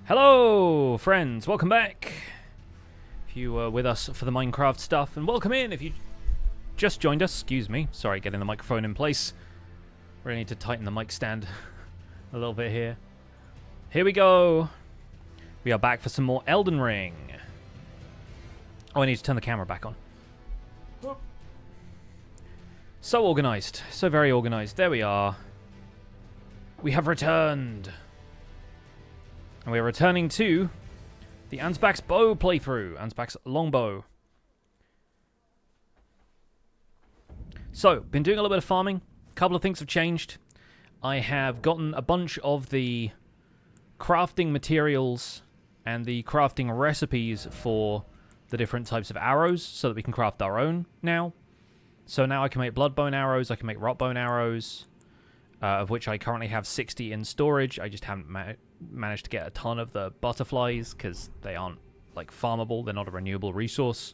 Hello, friends. Welcome back. If you were with us for the Minecraft stuff, and welcome in if you just joined us. Excuse me. Sorry, getting the microphone in place. Really need to tighten the mic stand a little bit here. Here we go. We are back for some more Elden Ring. Oh, I need to turn the camera back on. So organized. So very organized. There we are. We have returned. And we are returning to the Ansbach's bow playthrough. Ansbach's Longbow. So, been doing a little bit of farming. A couple of things have changed. I have gotten a bunch of the crafting materials and the crafting recipes for the different types of arrows so that we can craft our own now. So now I can make bloodbone arrows, I can make rotbone arrows, of which I currently have 60 in storage. I just haven't managed to get a ton of the butterflies because they aren't like farmable. They're not a renewable resource.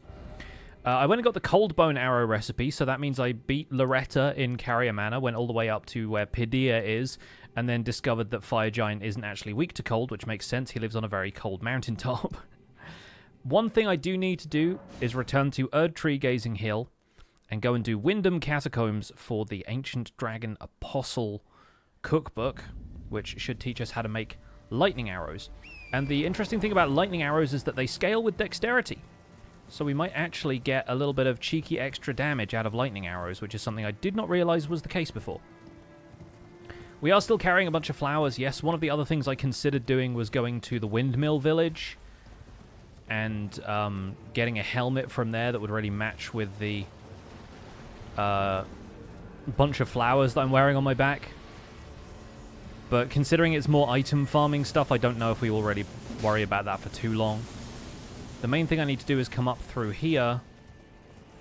I went and got the cold bone arrow recipe, so that means I beat Loretta in Carrier Manor, went all the way up to where Pidia is, and then discovered that Fire Giant isn't actually weak to cold, which makes sense. He lives on a very cold mountaintop. One thing I do need to do is return to Erdtree Gazing Hill and go and do Windham Catacombs for the Ancient Dragon Apostle cookbook, which should teach us how to make lightning arrows. And the interesting thing about lightning arrows is that they scale with dexterity. So we might actually get a little bit of cheeky extra damage out of lightning arrows, which is something I did not realize was the case before. We are still carrying a bunch of flowers. Yes, one of the other things I considered doing was going to the Windmill Village and getting a helmet from there that would really match with the bunch of flowers that I'm wearing on my back. But considering it's more item farming stuff, I don't know if we will really worry about that for too long. The main thing I need to do is come up through here,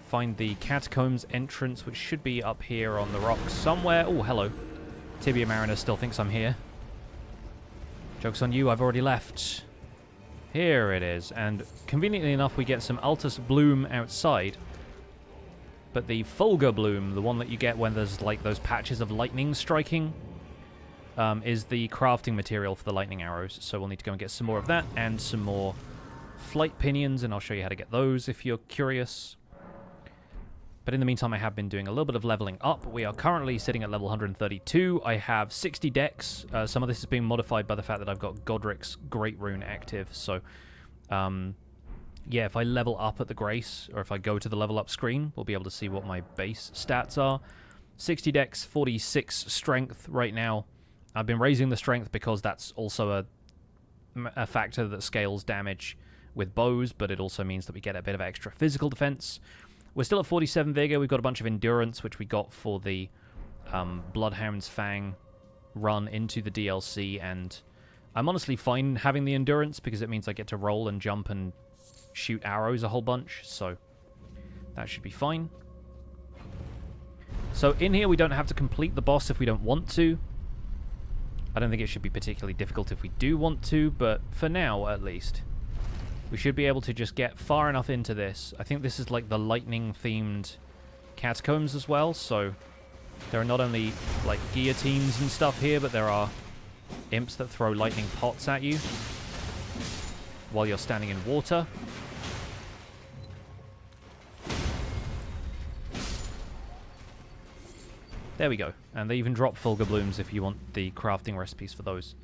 find the catacombs entrance, which should be up here on the rock somewhere. Oh, hello. Tibia Mariner still thinks I'm here. Joke's on you, I've already left. Here it is, and conveniently enough we get some Altus Bloom outside. But the Fulgur Bloom, the one that you get when there's like those patches of lightning striking, is the crafting material for the lightning arrows. So we'll need to go and get some more of that and some more flight pinions, and I'll show you how to get those if you're curious. But in the meantime, I have been doing a little bit of leveling up. We are currently sitting at level 132. I have 60 decks. Some of this is being modified by the fact that I've got Godric's Great Rune active. So, yeah, if I level up at the Grace, or if I go to the level up screen, we'll be able to see what my base stats are. 60 dex, 46 strength right now. I've been raising the strength because that's also a factor that scales damage with bows, but it also means that we get a bit of extra physical defense. We're still at 47 vigor. We've got a bunch of endurance, which we got for the Bloodhound's Fang run into the DLC, and I'm honestly fine having the endurance because it means I get to roll and jump and shoot arrows a whole bunch, so that should be fine. So in here we don't have to complete the boss if we don't want to. I don't think it should be particularly difficult if we do want to, but for now at least we should be able to just get far enough into this. I think this is like the lightning themed catacombs as well, so there are not only like guillotines and stuff here, but there are imps that throw lightning pots at you while you're standing in water. There we go. And they even drop Fulgur Blooms if you want the crafting recipes for those.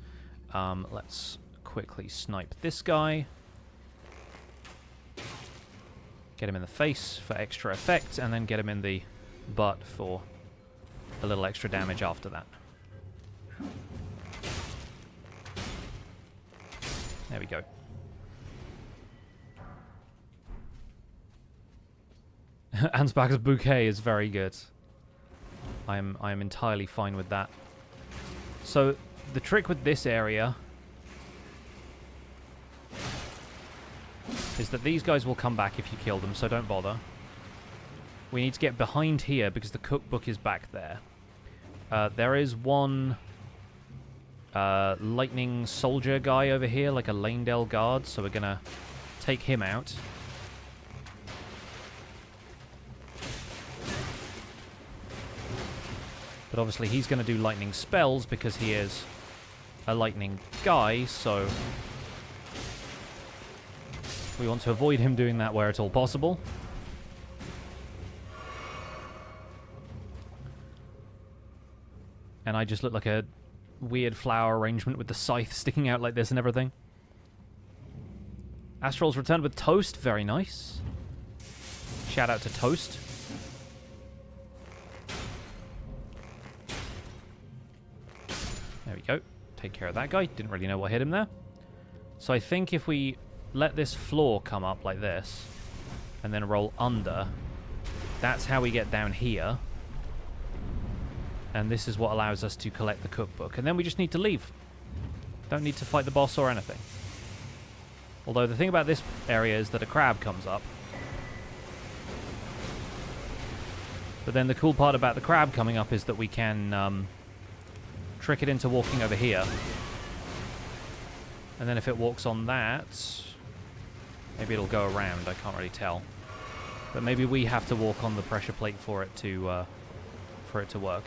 Let's quickly snipe this guy. Get him in the face for extra effect, and then get him in the butt for a little extra damage after that. There we go. Ansbach's bouquet is very good. I am entirely fine with that. So the trick with this area is that these guys will come back if you kill them, so don't bother. We need to get behind here because the cookbook is back there. There is one lightning soldier guy over here, like a Lanedale guard, so we're gonna take him out. But obviously he's going to do lightning spells because he is a lightning guy, so We want to avoid him doing that where at all possible. And I just look like a weird flower arrangement with the scythe sticking out like this and everything. Astral's returned with Toast. Very nice. Shout out to Toast. There we go. Take care of that guy. Didn't really know what hit him there. So I think if we let this floor come up like this and then roll under, that's how we get down here. And this is what allows us to collect the cookbook. And then we just need to leave. Don't need to fight the boss or anything. Although the thing about this area is that a crab comes up. But then the cool part about the crab coming up is that we can trick it into walking over here. And then if it walks on that, maybe it'll go around. I can't really tell. But maybe we have to walk on the pressure plate for it to work.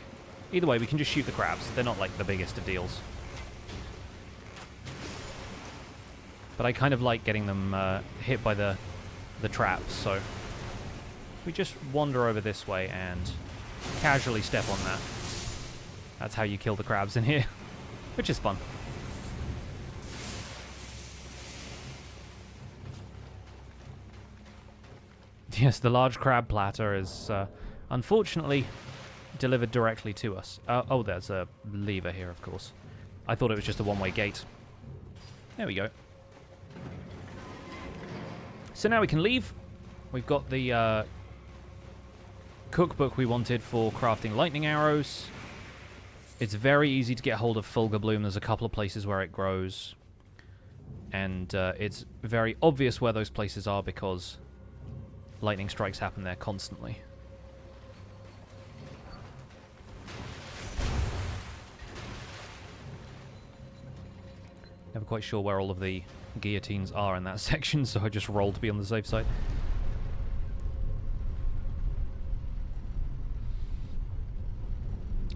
Either way, we can just shoot the crabs. They're not like the biggest of deals. But I kind of like getting them hit by the traps, so we just wander over this way and casually step on that. That's how you kill the crabs in here, which is fun. Yes, the large crab platter is unfortunately delivered directly to us. Oh, there's a lever here, of course. I thought it was just a one-way gate. There we go. So now we can leave. We've got the cookbook we wanted for crafting lightning arrows. It's very easy to get hold of Fulgur Bloom. There's a couple of places where it grows. And it's very obvious where those places are because lightning strikes happen there constantly. Never quite sure where all of the guillotines are in that section, so I just rolled to be on the safe side.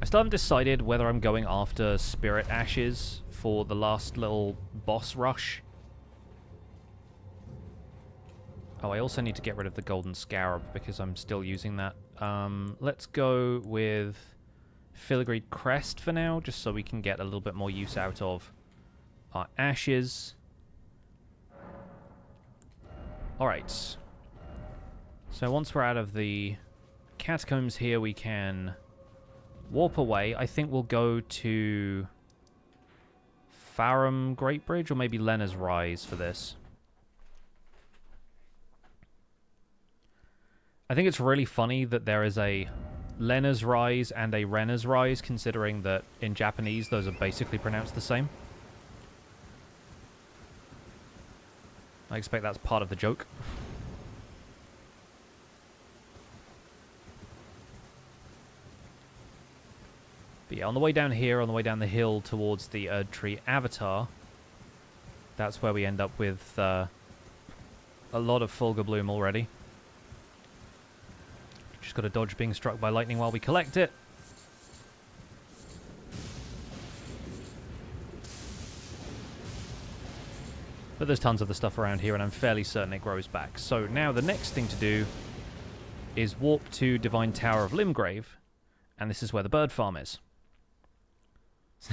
I still haven't decided whether I'm going after Spirit Ashes for the last little boss rush. Oh, I also need to get rid of the Golden Scarab because I'm still using that. Let's go with Filigreed Crest for now, just so we can get a little bit more use out of our ashes. Alright. So once we're out of the catacombs here, we can warp away. I think we'll go to Farum Great Bridge, or maybe Lena's Rise for this. I think it's really funny that there is a Lena's Rise and a Rena's Rise, considering that in Japanese those are basically pronounced the same. I expect that's part of the joke. But yeah, on the way down here, on the way down the hill towards the Erdtree Avatar, that's where we end up with a lot of Fulgur Bloom already. Just got to dodge being struck by lightning while we collect it. But there's tons of the stuff around here, and I'm fairly certain it grows back. So now the next thing to do is warp to Divine Tower of Limgrave, and this is where the bird farm is.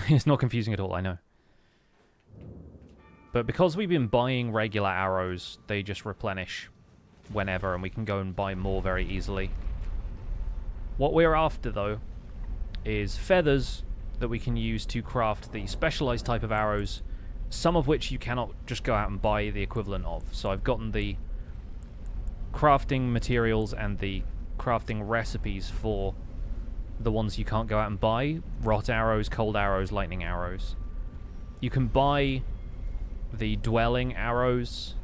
It's not confusing at all, I know. But because we've been buying regular arrows, they just replenish whenever, and we can go and buy more very easily. What we're after, though, is feathers that we can use to craft the specialized type of arrows, some of which you cannot just go out and buy the equivalent of. So I've gotten the crafting materials and the crafting recipes for the ones you can't go out and buy. Rot arrows, cold arrows, lightning arrows. You can buy the dwelling arrows,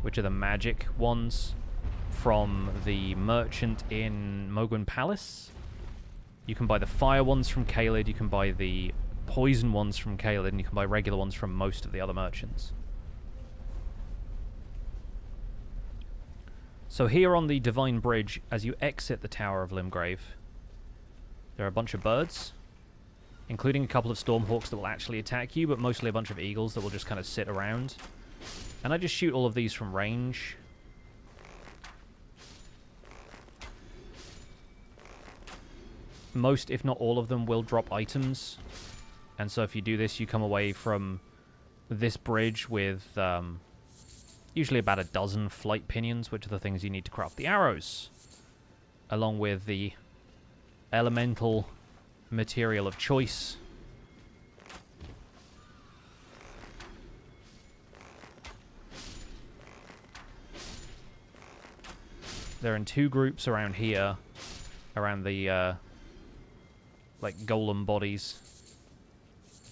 which are the magic ones, from the merchant in Mogwin Palace. You can buy the fire ones from Caelid, you can buy the poison ones from Caelid, and you can buy regular ones from most of the other merchants. So here on the Divine Bridge, as you exit the Tower of Limgrave, there are a bunch of birds, including a couple of Stormhawks that will actually attack you, but mostly a bunch of eagles that will just kind of sit around. And I just shoot all of these from range. Most, if not all of them, will drop items. And so if you do this, you come away from this bridge with usually about a dozen flight pinions, which are the things you need to craft the arrows. Along with the elemental material of choice. They're in two groups around here, around the like golem bodies.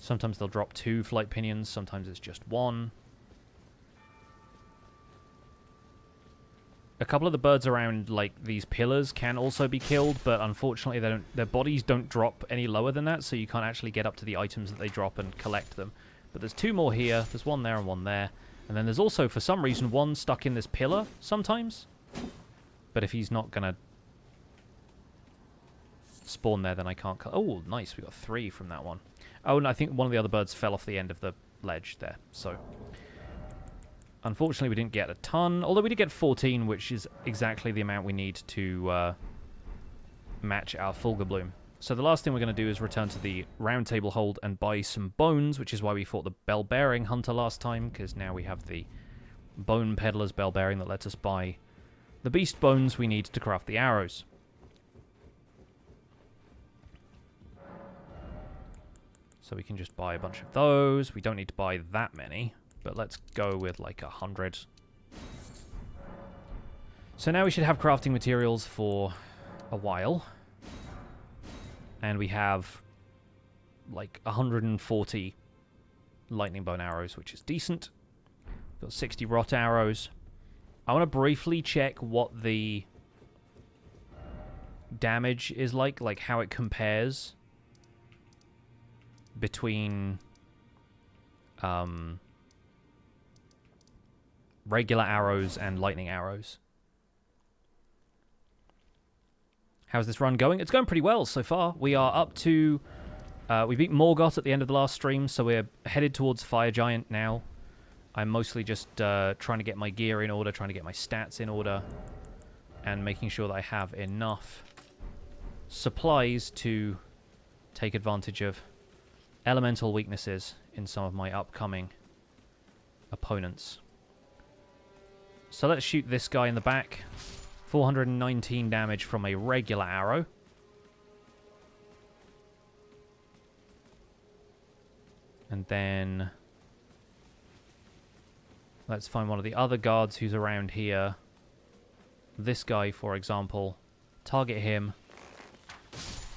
Sometimes they'll drop 2 flight pinions, sometimes it's just 1. A couple of the birds around like these pillars can also be killed, but unfortunately their bodies don't drop any lower than that, so you can't actually get up to the items that they drop and collect them. But there's 2 more here, there's 1 there and 1 there. And then there's also, for some reason, 1 stuck in this pillar sometimes. But if he's not gonna spawn there, then I can't... Oh, nice, we got 3 from that one. Oh, and I think one of the other birds fell off the end of the ledge there, so... Unfortunately, we didn't get a ton, although we did get 14, which is exactly the amount we need to match our Fulgur Bloom. So the last thing we're going to do is return to the Round Table Hold and buy some bones, which is why we fought the Bell-Bearing Hunter last time, because now we have the Bone Peddler's Bell-Bearing that lets us buy the beast bones we need to craft the arrows. So we can just buy a bunch of those. We don't need to buy that many, but let's go with like 100. So now we should have crafting materials for a while. And we have like 140 lightning bone arrows, which is decent. Got 60 rot arrows. I want to briefly check what the damage is like how it compares between regular arrows and lightning arrows. How's this run going? It's going pretty well so far. We are up to... we beat Morgoth at the end of the last stream, so we're headed towards Fire Giant now. I'm mostly just trying to get my gear in order, trying to get my stats in order, and making sure that I have enough supplies to take advantage of elemental weaknesses in some of my upcoming opponents. So let's shoot this guy in the back. 419 damage from a regular arrow. And then let's find one of the other guards who's around here. This guy, for example. Target him.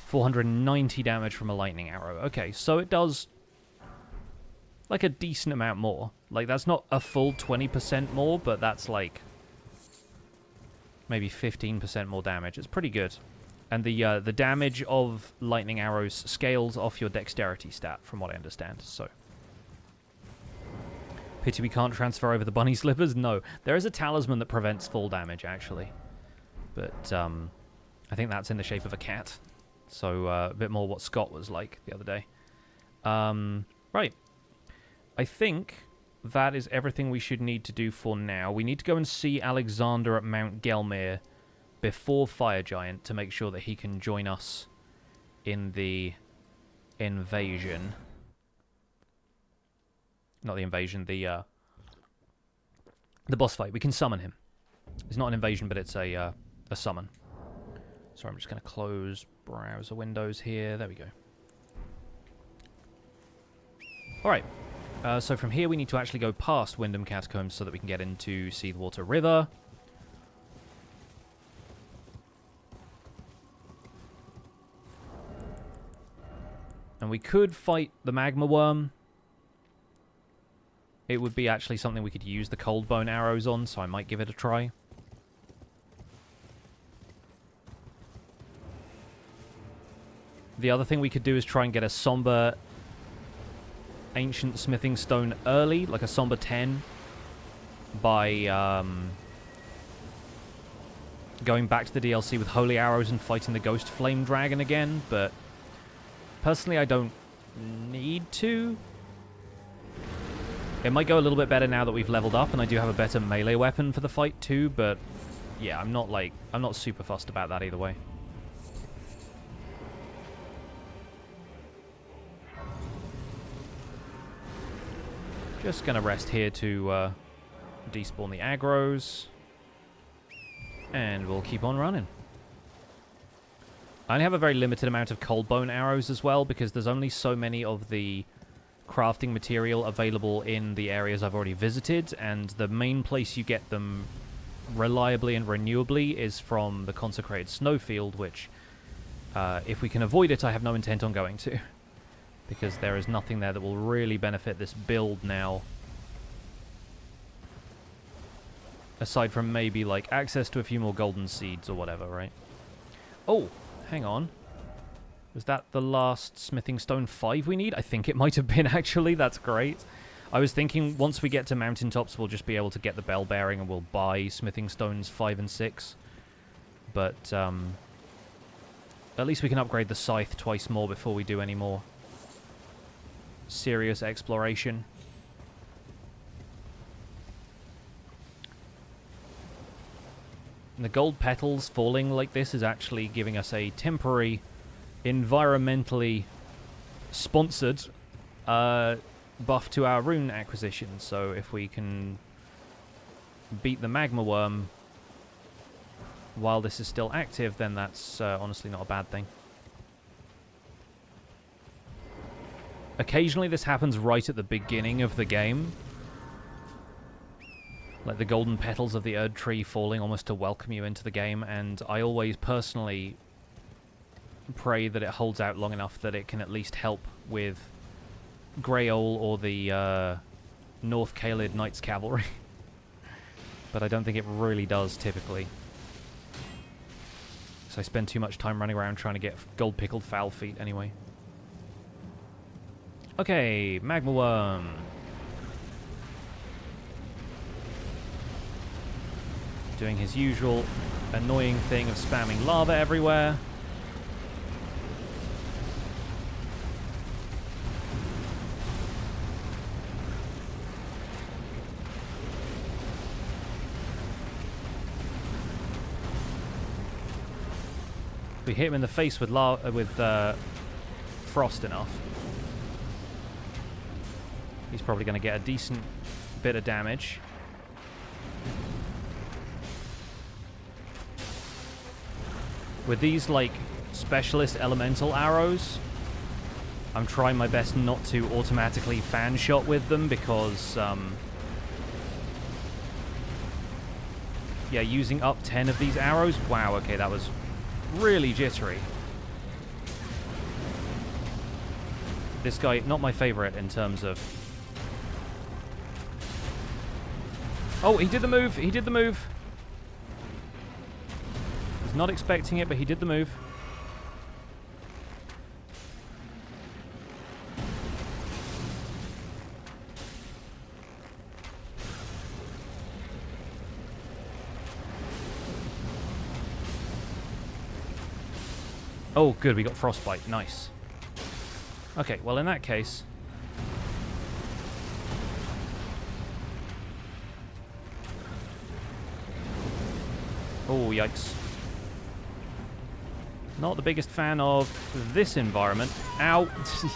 490 damage from a lightning arrow. Okay, so it does like a decent amount more. Like, that's not a full 20% more, but that's like maybe 15% more damage. It's pretty good. And the damage of lightning arrows scales off your dexterity stat, from what I understand. So, pity we can't transfer over the bunny slippers. No, there is a talisman that prevents full damage, actually. But I think that's in the shape of a cat. So a bit more what Scott was like the other day. Right. I think that is everything we should need to do for now. We need to go and see Alexander at Mount Gelmir before Fire Giant to make sure that he can join us in the invasion. Not the invasion, the boss fight. We can summon him. It's not an invasion, but it's a summon. Sorry, I'm just going to close browser windows here. There we go. Alright. So from here we need to actually go past Windham Catacombs so that we can get into Seathwater River. And we could fight the Magma Wyrm. It would be actually something we could use the cold bone arrows on, so I might give it a try. The other thing we could do is try and get a somber ancient smithing stone early, like a somber 10, by going back to the DLC with holy arrows and fighting the ghost flame dragon again, but personally I don't need to. It might go a little bit better now that we've leveled up, and I do have a better melee weapon for the fight too, but yeah, I'm not super fussed about that either way. Just gonna rest here to despawn the aggros, and we'll keep on running. I only have a very limited amount of cold bone arrows as well, because there's only so many of the crafting material available in the areas I've already visited, and the main place you get them reliably and renewably is from the Consecrated Snowfield, which, if we can avoid it, I have no intent on going to. Because there is nothing there that will really benefit this build now. Aside from maybe, like, access to a few more golden seeds or whatever, right? Oh, hang on. Was that the last Smithing Stone 5 we need? I think it might have been, actually. That's great. I was thinking once we get to mountaintops, we'll just be able to get the bell bearing and we'll buy Smithing Stones 5 and 6. But, at least we can upgrade the scythe twice more before we do any more serious exploration. And the gold petals falling like this is actually giving us a temporary, environmentally sponsored buff to our rune acquisition. So if we can beat the Magma Wyrm while this is still active, then that's honestly not a bad thing. Occasionally this happens right at the beginning of the game. Like the golden petals of the Erd tree falling almost to welcome you into the game, and I always personally pray that it holds out long enough that it can at least help with Greyol or the North Caelid Knights Cavalry. But I don't think it really does typically. So I spend too much time running around trying to get gold pickled foul feet anyway. Okay, Magma Wyrm. Doing his usual annoying thing of spamming lava everywhere. If we hit him in the face with frost enough, he's probably going to get a decent bit of damage. With these, like, specialist elemental arrows, I'm trying my best not to automatically fan shot with them because, yeah, using up 10 of these arrows, wow, okay, that was really jittery. This guy, not my favorite in terms of... Oh, he did the move! He did the move! Was not expecting it, but he did the move. Oh, good, we got frostbite. Nice. Okay, well, in that case... Oh, yikes. Not the biggest fan of this environment. Ow!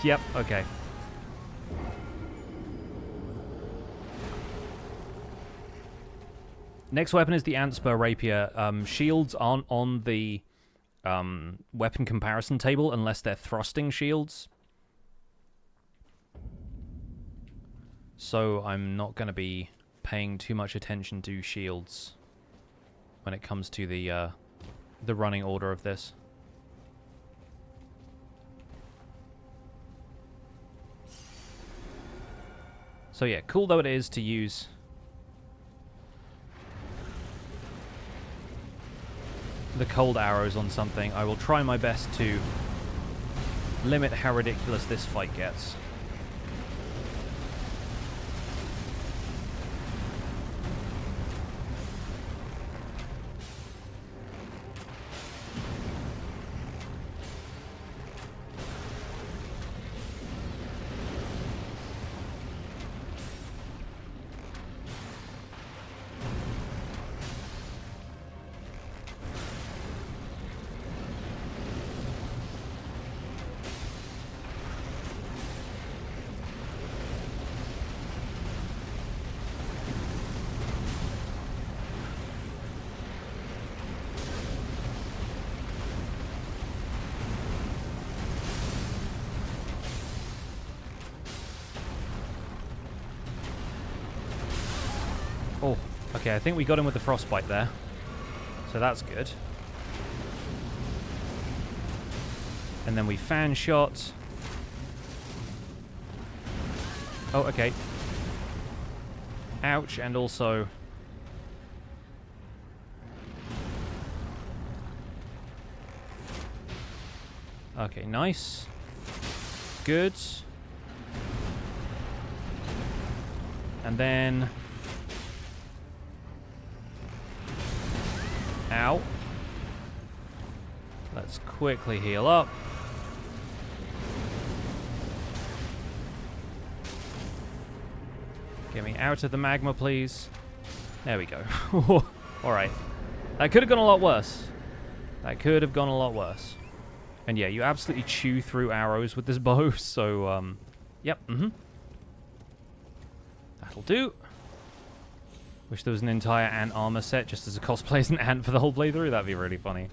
Yep, okay. Next weapon is the Ansbach rapier. Shields aren't on the weapon comparison table unless they're thrusting shields. So I'm not going to be paying too much attention to shields when it comes to the running order of this. So yeah, cool though it is to use the cold arrows on something, I will try my best to limit how ridiculous this fight gets. Oh, okay, I think we got him with the frostbite there. So that's good. And then we fan shot. Oh, okay. Ouch, and also... Okay, nice. Good. And then... Ow. Let's quickly heal up. Get me out of the magma, please. There we go. Alright. That could have gone a lot worse. That could have gone a lot worse. And yeah, you absolutely chew through arrows with this bow, so, yep, That'll do. Wish there was an entire ant armor set just as a cosplay as an ant for the whole playthrough. That'd be really funny.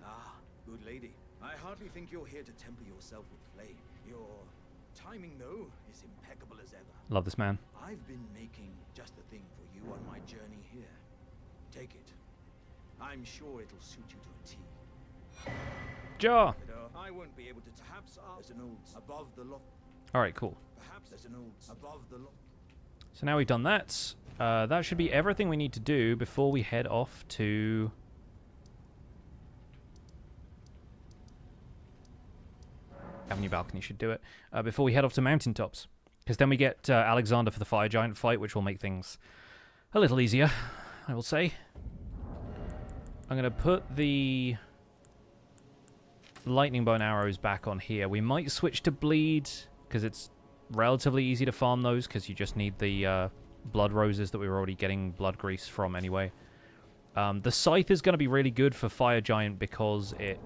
Ah, good lady. I hardly think you're here to temper yourself with flame. Your timing, though, is impeccable as ever. Love this man. I've been making just the thing for you on my journey here. Take it. I'm sure it'll suit you to a T. Jar! I won't be able to. Perhaps there's an old above the lock. Alright, cool. Perhaps there's an old above the lock. So now we've done that. That should be everything we need to do before we head off to... Avenue Balcony should do it. Before we head off to Mountaintops. Because then we get Alexander for the Fire Giant fight, which will make things a little easier, I will say. I'm going to put the lightning bone arrows back on here. We might switch to bleed, because it's relatively easy to farm those, because you just need the blood roses that we were already getting blood grease from anyway. The scythe is going to be really good for Fire Giant because it...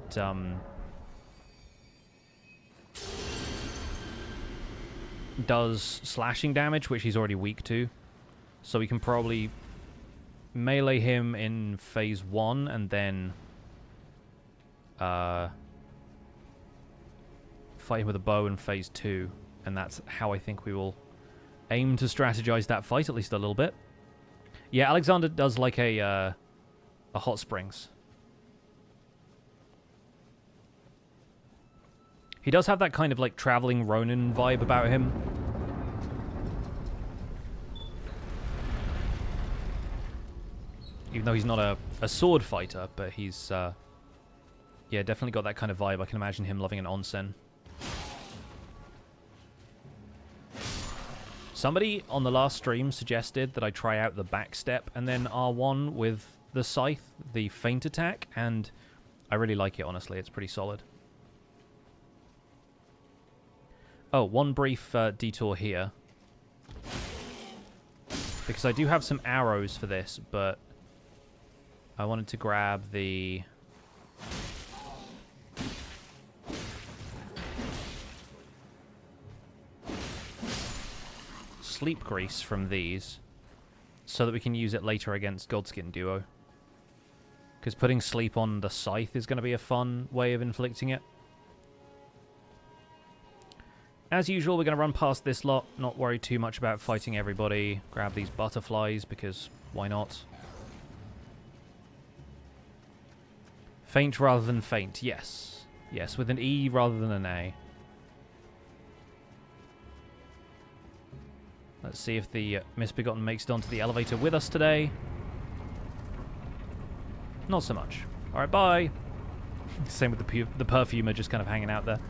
does slashing damage, which he's already weak to. So we can probably melee him in phase 1 and then fight him with a bow in phase 2. And that's how I think we will aim to strategize that fight, at least a little bit. Yeah, Alexander does like a hot springs. He does have that kind of like traveling Ronin vibe about him. Even though he's not a sword fighter, but he's yeah, definitely got that kind of vibe. I can imagine him loving an onsen. Somebody on the last stream suggested that I try out the backstep and then R1 with the scythe, the feint attack, and I really like it, honestly. It's pretty solid. Oh, one brief detour here. Because I do have some arrows for this, but I wanted to grab the... sleep grease from these, so that we can use it later against Godskin Duo. Because putting sleep on the scythe is going to be a fun way of inflicting it. As usual, we're going to run past this lot, not worry too much about fighting everybody. Grab these butterflies, because why not? Feint rather than faint, yes. Yes, with an E rather than an A. Let's see if the Misbegotten makes it onto the elevator with us today. Not so much. Alright, bye! Same with the perfumer just kind of hanging out there.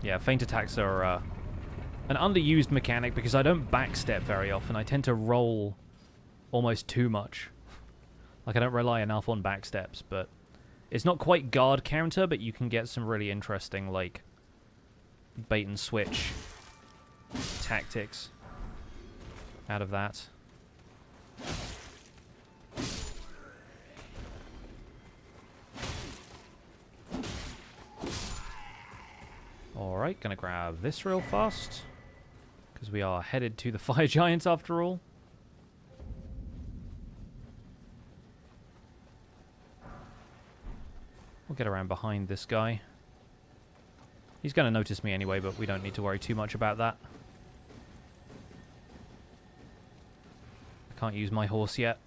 Yeah, feint attacks are an underused mechanic because I don't backstep very often. I tend to roll almost too much. Like, I don't rely enough on backsteps, but it's not quite guard counter, but you can get some really interesting, like, bait and switch tactics out of that. Alright, gonna grab this real fast, because we are headed to the Fire Giants after all. We'll get around behind this guy. He's going to notice me anyway, but we don't need to worry too much about that. I can't use my horse yet.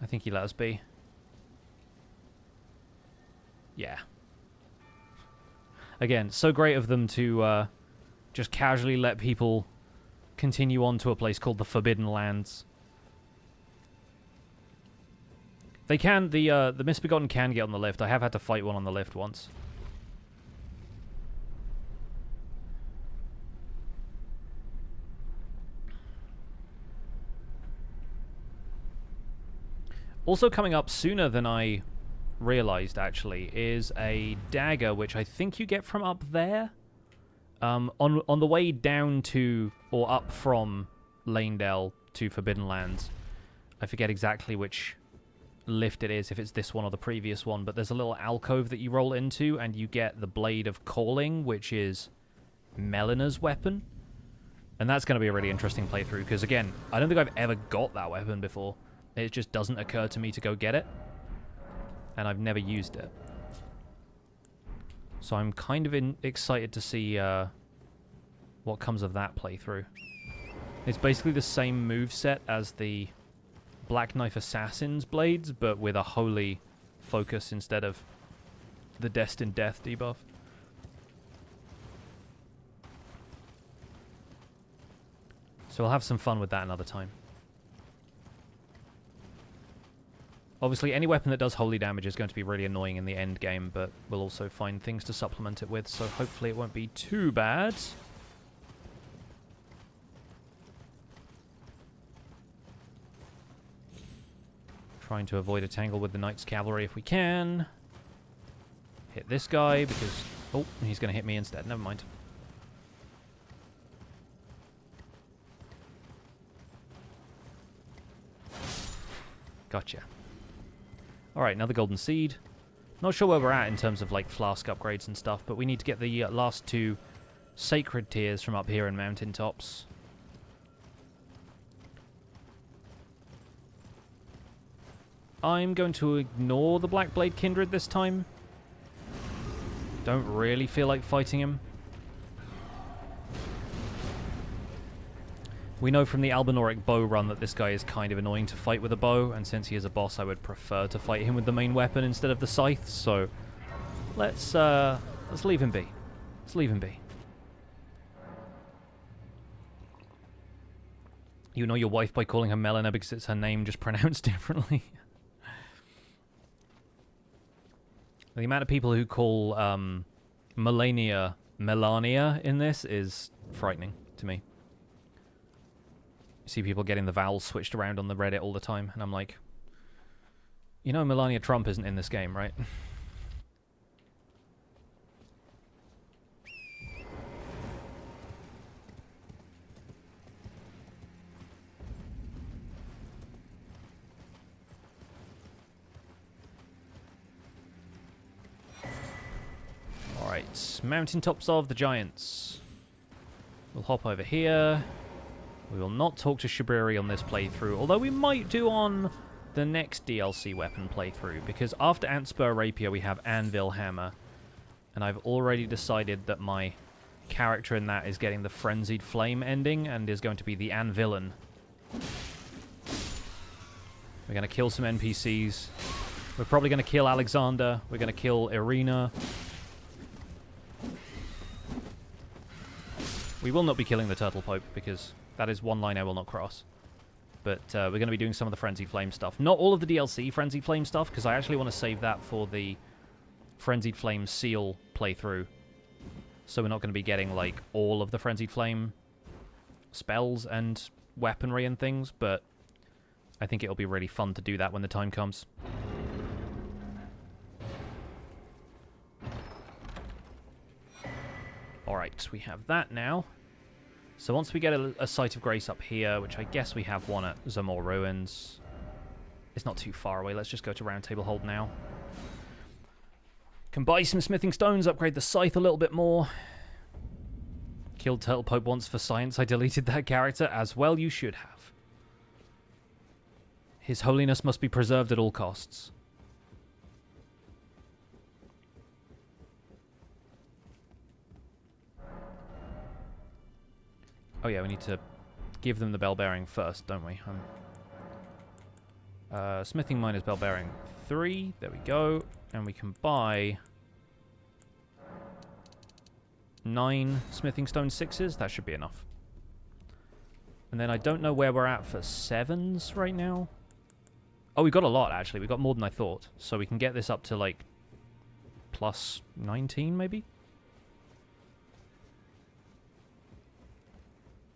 I think he let us be. Yeah. Again, so great of them to just casually let people continue on to a place called the Forbidden Lands. They can, the Misbegotten can get on the lift. I have had to fight one on the lift once. Also coming up sooner than I realized, actually, is a dagger, which I think you get from up there. On the way down to, or up from Lanedale to Forbidden Lands. I forget exactly which lift it is, if it's this one or the previous one, but there's a little alcove that you roll into, and you get the Blade of Calling, which is Melina's weapon. And that's going to be a really interesting playthrough, because again, I don't think I've ever got that weapon before. It just doesn't occur to me to go get it. And I've never used it. So I'm kind of excited to see what comes of that playthrough. It's basically the same moveset as the Black Knife Assassin's blades, but with a holy focus instead of the Destined Death debuff. So we'll have some fun with that another time. Obviously, any weapon that does holy damage is going to be really annoying in the end game, but we'll also find things to supplement it with, so hopefully it won't be too bad. Trying to avoid a tangle with the Knight's Cavalry if we can. Hit this guy, because... oh, he's going to hit me instead. Never mind. Gotcha. Alright, another golden seed. Not sure where we're at in terms of like flask upgrades and stuff, but we need to get the last two sacred tiers from up here in Mountaintops. I'm going to ignore the Blackblade Kindred this time. Don't really feel like fighting him. We know from the Albinoric bow run that this guy is kind of annoying to fight with a bow, and since he is a boss, I would prefer to fight him with the main weapon instead of the scythe, so let's leave him be. Let's leave him be. You annoy your wife by calling her Melina because it's her name just pronounced differently. The amount of people who call Melania in this is frightening to me. You see people getting the vowels switched around on the Reddit all the time, and I'm like, you know Melania Trump isn't in this game, right? Alright, Mountaintops of the Giants. We'll hop over here. We will not talk to Shabriri on this playthrough, although we might do on the next DLC weapon playthrough, because after Antspur Rapier we have Anvil Hammer, and I've already decided that my character in that is getting the Frenzied Flame ending, and is going to be the Anvillain. We're going to kill some NPCs. We're probably going to kill Alexander. We're going to kill Irina. We will not be killing the Turtle Pope, because that is one line I will not cross. But we're going to be doing some of the Frenzied Flame stuff. Not all of the DLC Frenzied Flame stuff, because I actually want to save that for the Frenzied Flame Seal playthrough. So we're not going to be getting, like, all of the Frenzied Flame spells and weaponry and things, but I think it'll be really fun to do that when the time comes. Alright, we have that now. So once we get a Site of Grace up here, which I guess we have one at Zamor Ruins. It's not too far away. Let's just go to Round Table Hold now. Can buy some smithing stones, upgrade the scythe a little bit more. Killed Turtle Pope once for science. I deleted that character as well. You should have. His holiness must be preserved at all costs. Oh yeah, we need to give them the bell bearing first, don't we? Smithing mine is bell bearing 3. There we go. And we can buy 9 smithing stone 6s. That should be enough. And then I don't know where we're at for 7s right now. Oh, we got a lot, actually. We got more than I thought. So we can get this up to, like, plus 19, maybe?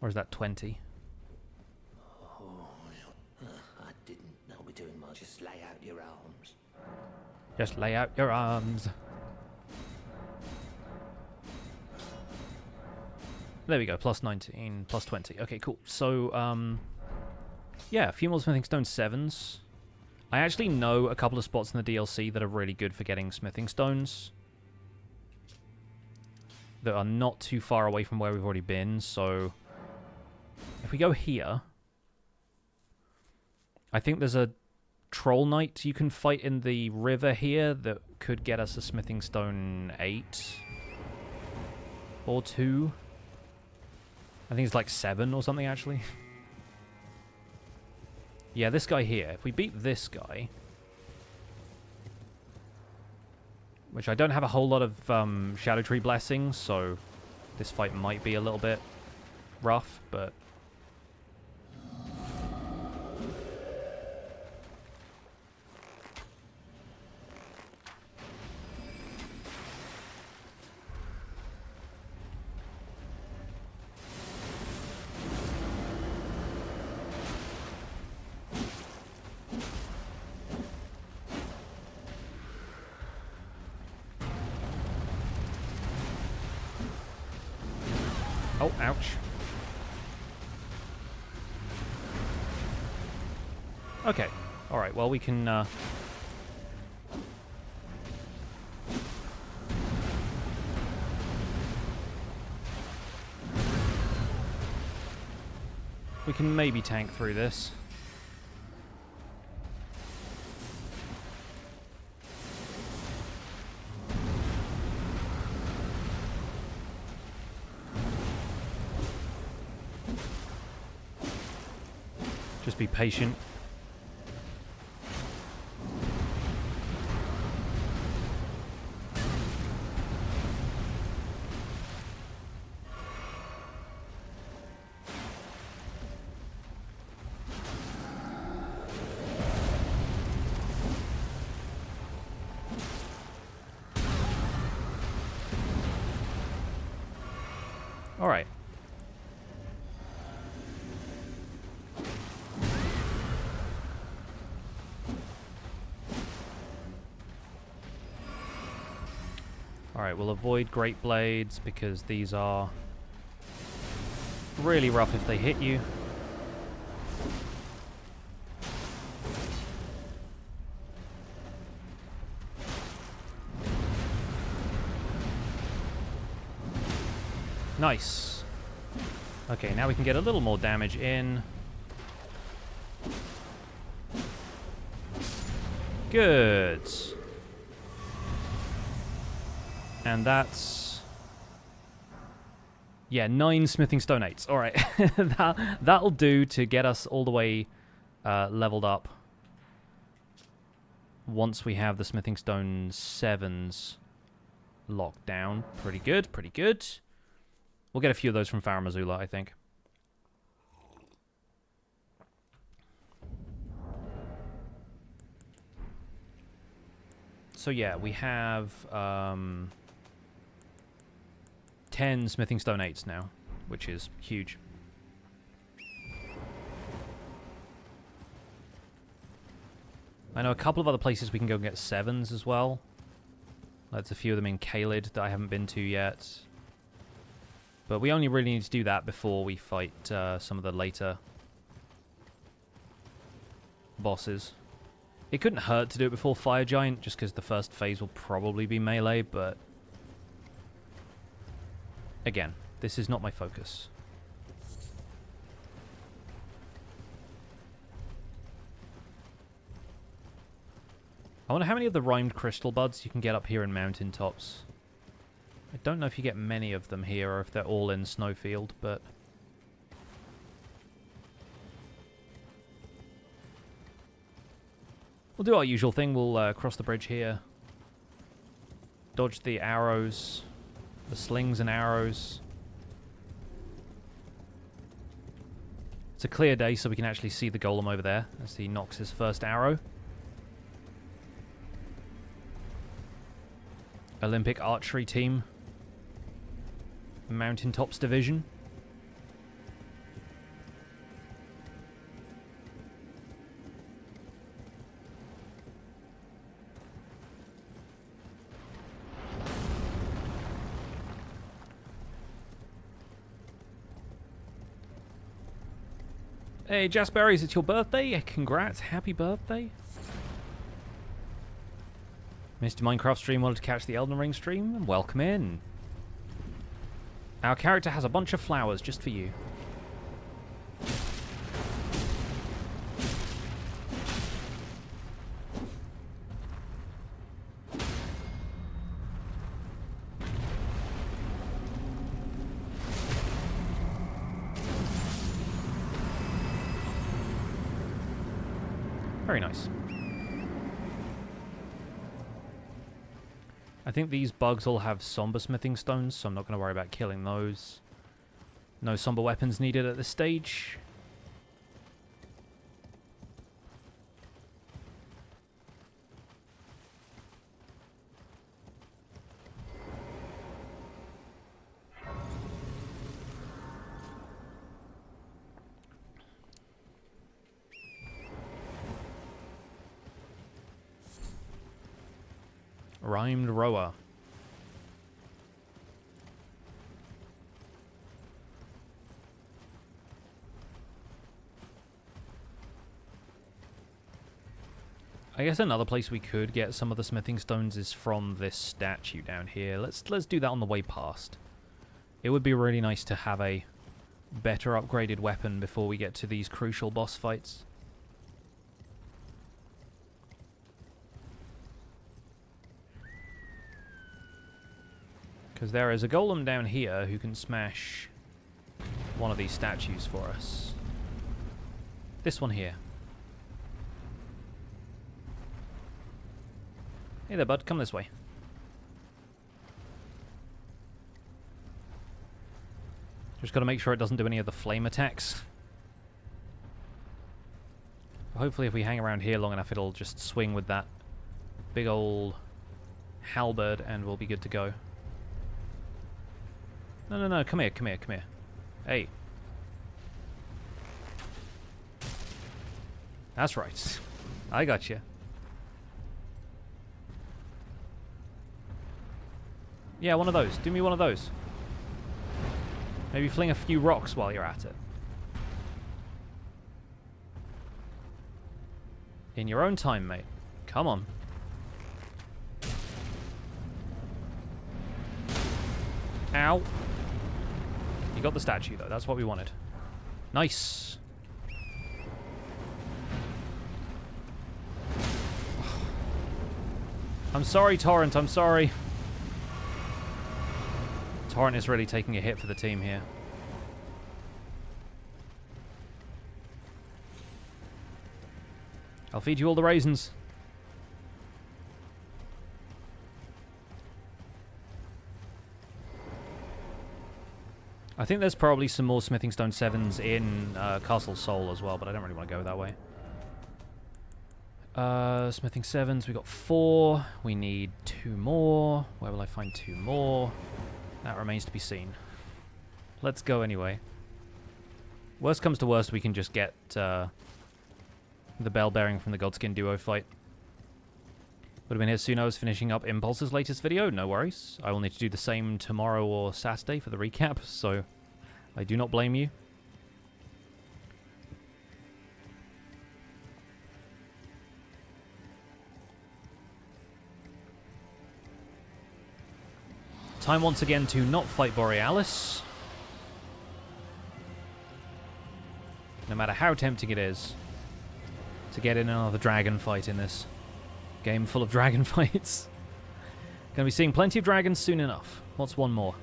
Or is that 20? I didn't know we're doing much. Just lay out your arms. Just lay out your arms. There we go, plus 19, plus 20. Okay, cool. So, yeah, a few more smithing stone 7s. I actually know a couple of spots in the DLC that are really good for getting smithing stones. That are not too far away from where we've already been, so... If we go here... I think there's a troll knight you can fight in the river here that could get us a smithing stone 8. Or 2. I think it's like 7 or something, actually. Yeah, this guy here. If we beat this guy... Which I don't have a whole lot of Shadow Tree blessings, so this fight might be a little bit rough, but... Oh, ouch. Okay. Alright, well, we can... We can maybe tank through this. Just be patient. All right. Alright, we'll avoid Great Blades because these are really rough if they hit you. Nice. Okay, now we can get a little more damage in. Good. And that's... Yeah, 9 smithing stone 8s. Alright, that'll do to get us all the way leveled up. Once we have the smithing stone 7s locked down. Pretty good, pretty good. We'll get a few of those from Farum Azula, I think. So yeah, we have... 10 smithing stone 8s now, which is huge. I know a couple of other places we can go and get 7s as well. There's a few of them in Caelid that I haven't been to yet. But we only really need to do that before we fight some of the later bosses. It couldn't hurt to do it before Fire Giant, just because the first phase will probably be melee, but... Again, this is not my focus. I wonder how many of the rhymed crystal buds you can get up here in mountain tops. I don't know if you get many of them here or if they're all in Snowfield, but... we'll do our usual thing. We'll cross the bridge here. Dodge the arrows. The slings and arrows. It's a clear day, so we can actually see the golem over there as he knocks his first arrow. Olympic archery team. Mountaintops division. Hey, Jasperries, it's your birthday. Congrats. Happy birthday. Mr. Minecraft stream wanted to catch the Elden Ring stream. Welcome in. Our character has a bunch of flowers just for you. Very nice. I think these bugs all have somber smithing stones, so I'm not going to worry about killing those. No somber weapons needed at this stage. Rhymed rower. I guess another place we could get some of the smithing stones is from this statue down here. Let's do that on the way past. It would be really nice to have a better upgraded weapon before we get to these crucial boss fights. Because there is a golem down here who can smash one of these statues for us. This one here. Hey there, bud. Come this way. Just got to make sure it doesn't do any of the flame attacks. Hopefully if we hang around here long enough, it'll just swing with that big old halberd and we'll be good to go. No, come here. Hey. That's right. I got you. Yeah, one of those. Do me one of those. Maybe fling a few rocks while you're at it. In your own time, mate. Come on. Ow. You got the statue, though. That's what we wanted. Nice. I'm sorry, Torrent. I'm sorry. Torrent is really taking a hit for the team here. I'll feed you all the raisins. I think there's probably some more Smithing Stone 7s in Castle Sol as well, but I don't really want to go that way. Smithing 7s, we got 4. We need 2 more. Where will I find 2 more? That remains to be seen. Let's go anyway. Worst comes to worst, we can just get the bell bearing from the Godskin Duo fight. Would have been here soon. I was finishing up Impulse's latest video. No worries. I will need to do the same tomorrow or Saturday for the recap, so I do not blame you. Time once again to not fight Borealis. No matter how tempting it is to get in another dragon fight in this. Game full of dragon fights. Gonna be seeing plenty of dragons soon enough. What's one more?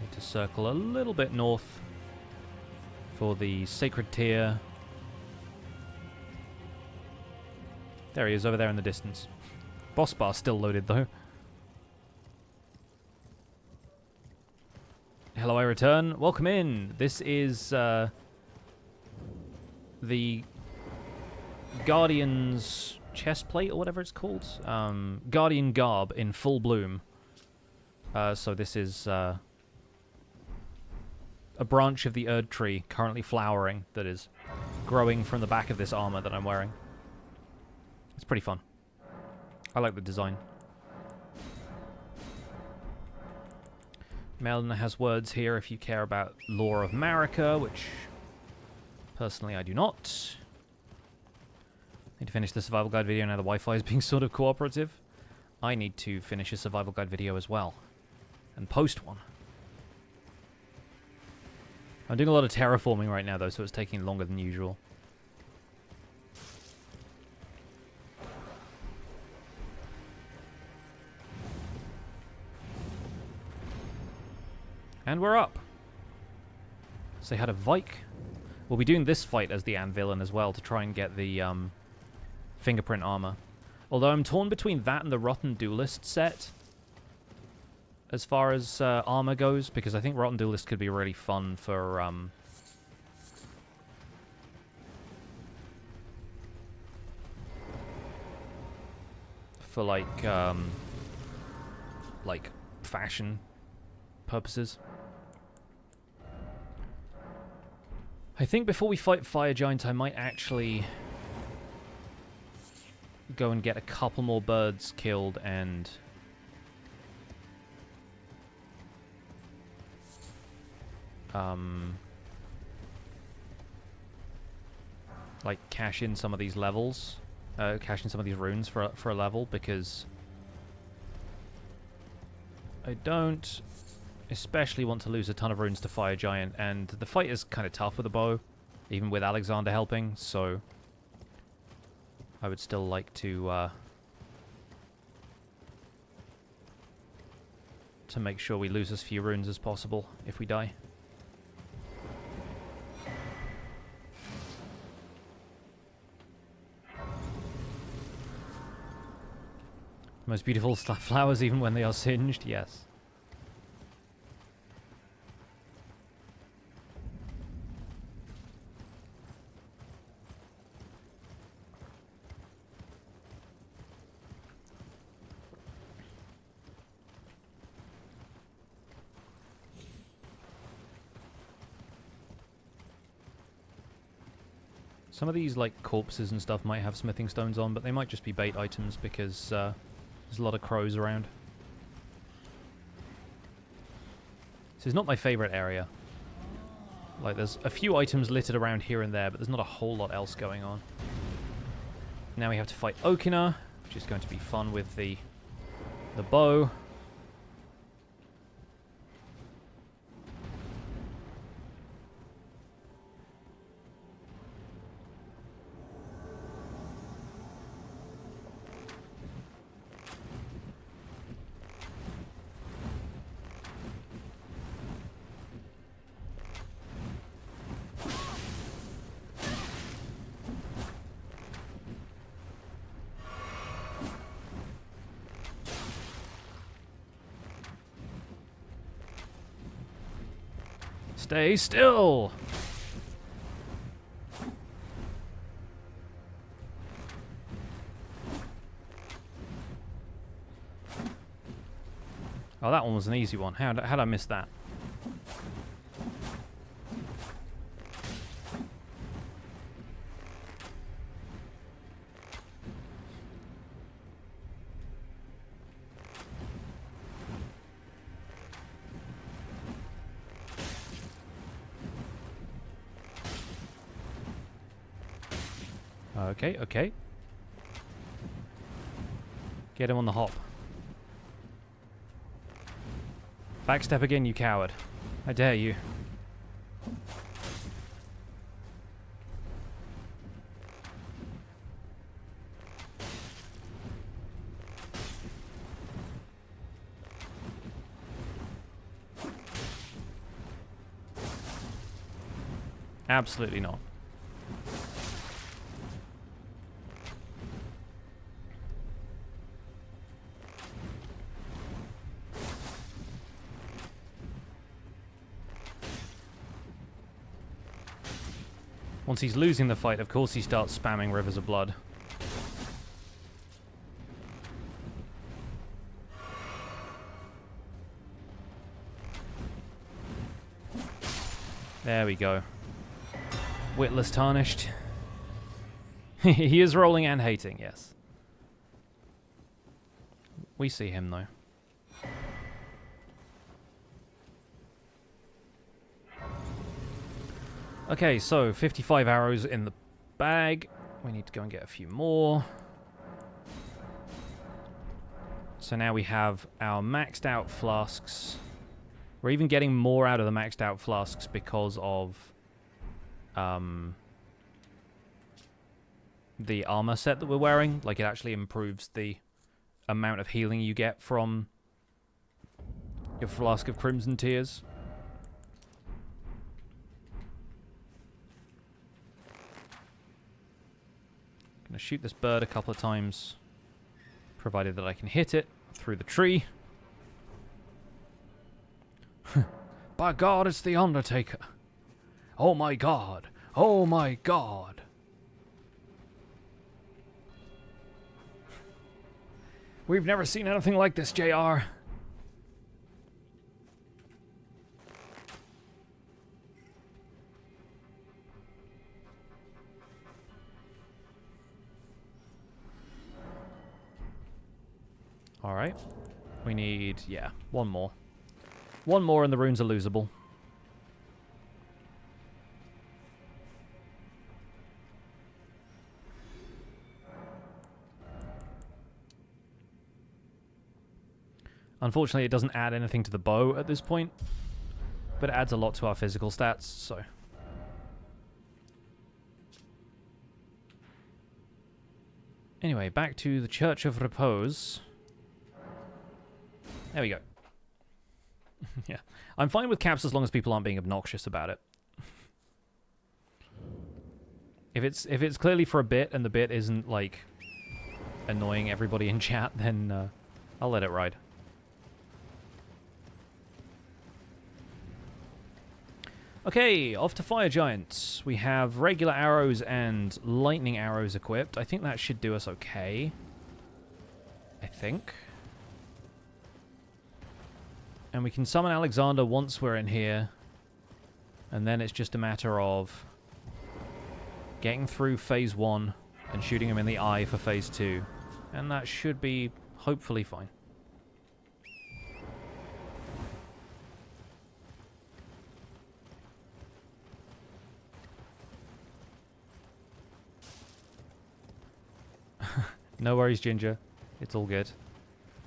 Need to circle a little bit north for the sacred tier. There he is, over there in the distance. Boss bar still loaded, though. Hello, I return. Welcome in. This is the Guardian's chestplate, or whatever it's called. Guardian garb in full bloom. So this is a branch of the Erd tree currently flowering that is growing from the back of this armor that I'm wearing. It's pretty fun. I like the design. Melina has words here if you care about lore of Marika, which personally I do not. Need to finish the survival guide video now the Wi-Fi is being sort of cooperative. I need to finish a survival guide video as well. And post one. I'm doing a lot of terraforming right now though, so it's taking longer than usual. And we're up. So they had a Vike. We'll be doing this fight as the Anvillain as well to try and get the fingerprint armor. Although I'm torn between that and the Rotten Duelist set as far as armor goes, because I think Rotten Duelist could be really fun for like fashion purposes. I think before we fight Fire Giant, I might actually go and get a couple more birds killed and like cash in some of these levels, cash in some of these runes for a level, because I don't especially want to lose a ton of runes to Fire Giant, and the fight is kind of tough with a bow, even with Alexander helping, so I would still like to make sure we lose as few runes as possible if we die. Most beautiful flowers even when they are singed, yes. Some of these, like, corpses and stuff might have smithing stones on, but they might just be bait items because there's a lot of crows around. This is not my favorite area. Like, there's a few items littered around here and there, but there's not a whole lot else going on. Now we have to fight Okina, which is going to be fun with the bow. Stay still! Oh, that one was an easy one. How'd I miss that? Okay, okay. Get him on the hop. Backstep again, you coward. I dare you. Absolutely not. Once he's losing the fight, of course he starts spamming Rivers of Blood. There we go. Witless Tarnished. He is rolling and hating, yes. We see him, though. Okay, so 55 arrows in the bag. We need to go and get a few more. So now we have our maxed out flasks. We're even getting more out of the maxed out flasks because of the armor set that we're wearing. Like, it actually improves the amount of healing you get from your Flask of Crimson Tears. Gonna shoot this bird a couple of times, provided that I can hit it through the tree. By God, it's the Undertaker. Oh my God. Oh my God. We've never seen anything like this, JR. Alright. We need, yeah, one more. One more and the runes are losable. Unfortunately, it doesn't add anything to the bow at this point, but it adds a lot to our physical stats, so... Anyway, back to the Church of Repose. There we go. Yeah. I'm fine with caps as long as people aren't being obnoxious about it. If it's clearly for a bit and the bit isn't, like, annoying everybody in chat, then I'll let it ride. Okay, off to Fire Giants. We have regular arrows and lightning arrows equipped. I think that should do us okay. I think. And we can summon Alexander once we're in here. And then it's just a matter of getting through phase 1 and shooting him in the eye for phase 2. And that should be hopefully fine. No worries, Ginger. It's all good.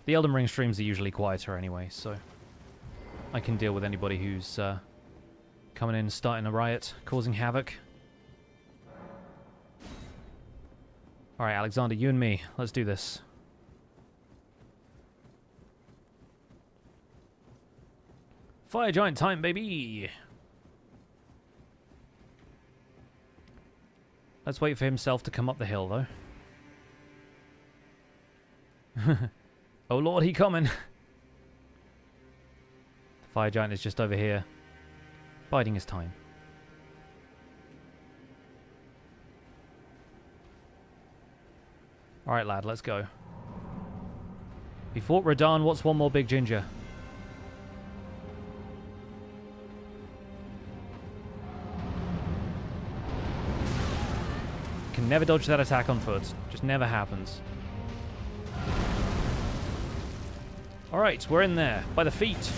The Elden Ring streams are usually quieter anyway, so I can deal with anybody who's coming in and starting a riot, causing havoc. Alright, Alexander, you and me. Let's do this. Fire Giant time, baby! Let's wait for himself to come up the hill, though. Oh lord, he coming! The Fire Giant is just over here, biding his time. Alright lad, let's go. We fought Radahn, what's one more big ginger? Can never dodge that attack on foot, just never happens. Alright, we're in there, by the feet.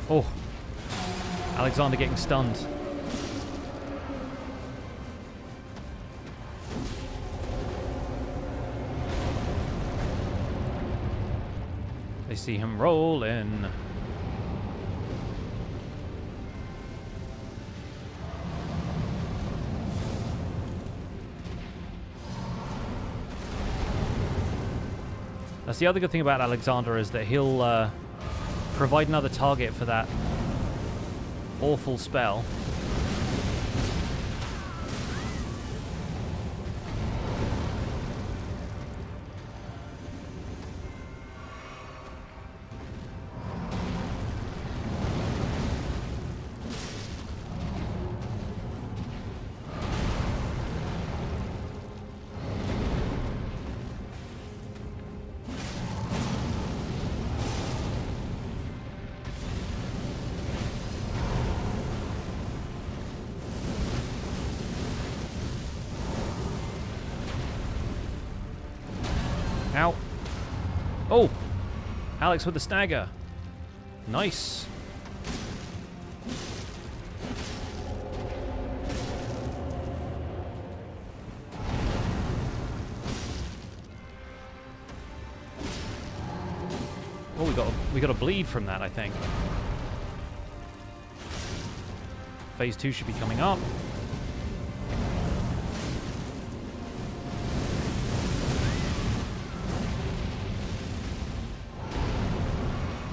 Oh, Alexander getting stunned. I see him roll in. That's the other good thing about Alexander, is that he'll provide another target for that awful spell. Ow. Oh! Alex with the stagger. Nice. Oh, we got a bleed from that, I think. Phase 2 should be coming up.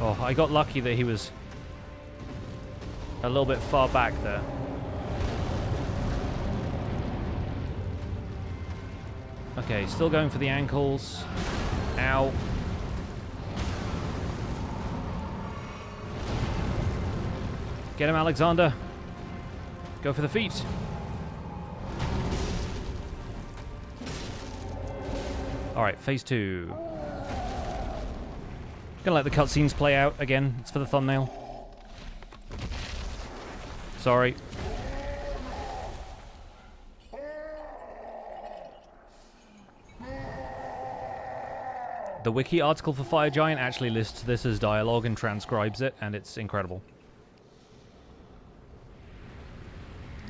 Oh, I got lucky that he was a little bit far back there. Okay, still going for the ankles. Ow. Get him, Alexander. Go for the feet. Alright, phase 2. Gonna let the cutscenes play out again. It's for the thumbnail. Sorry. The wiki article for Fire Giant actually lists this as dialogue and transcribes it, and it's incredible.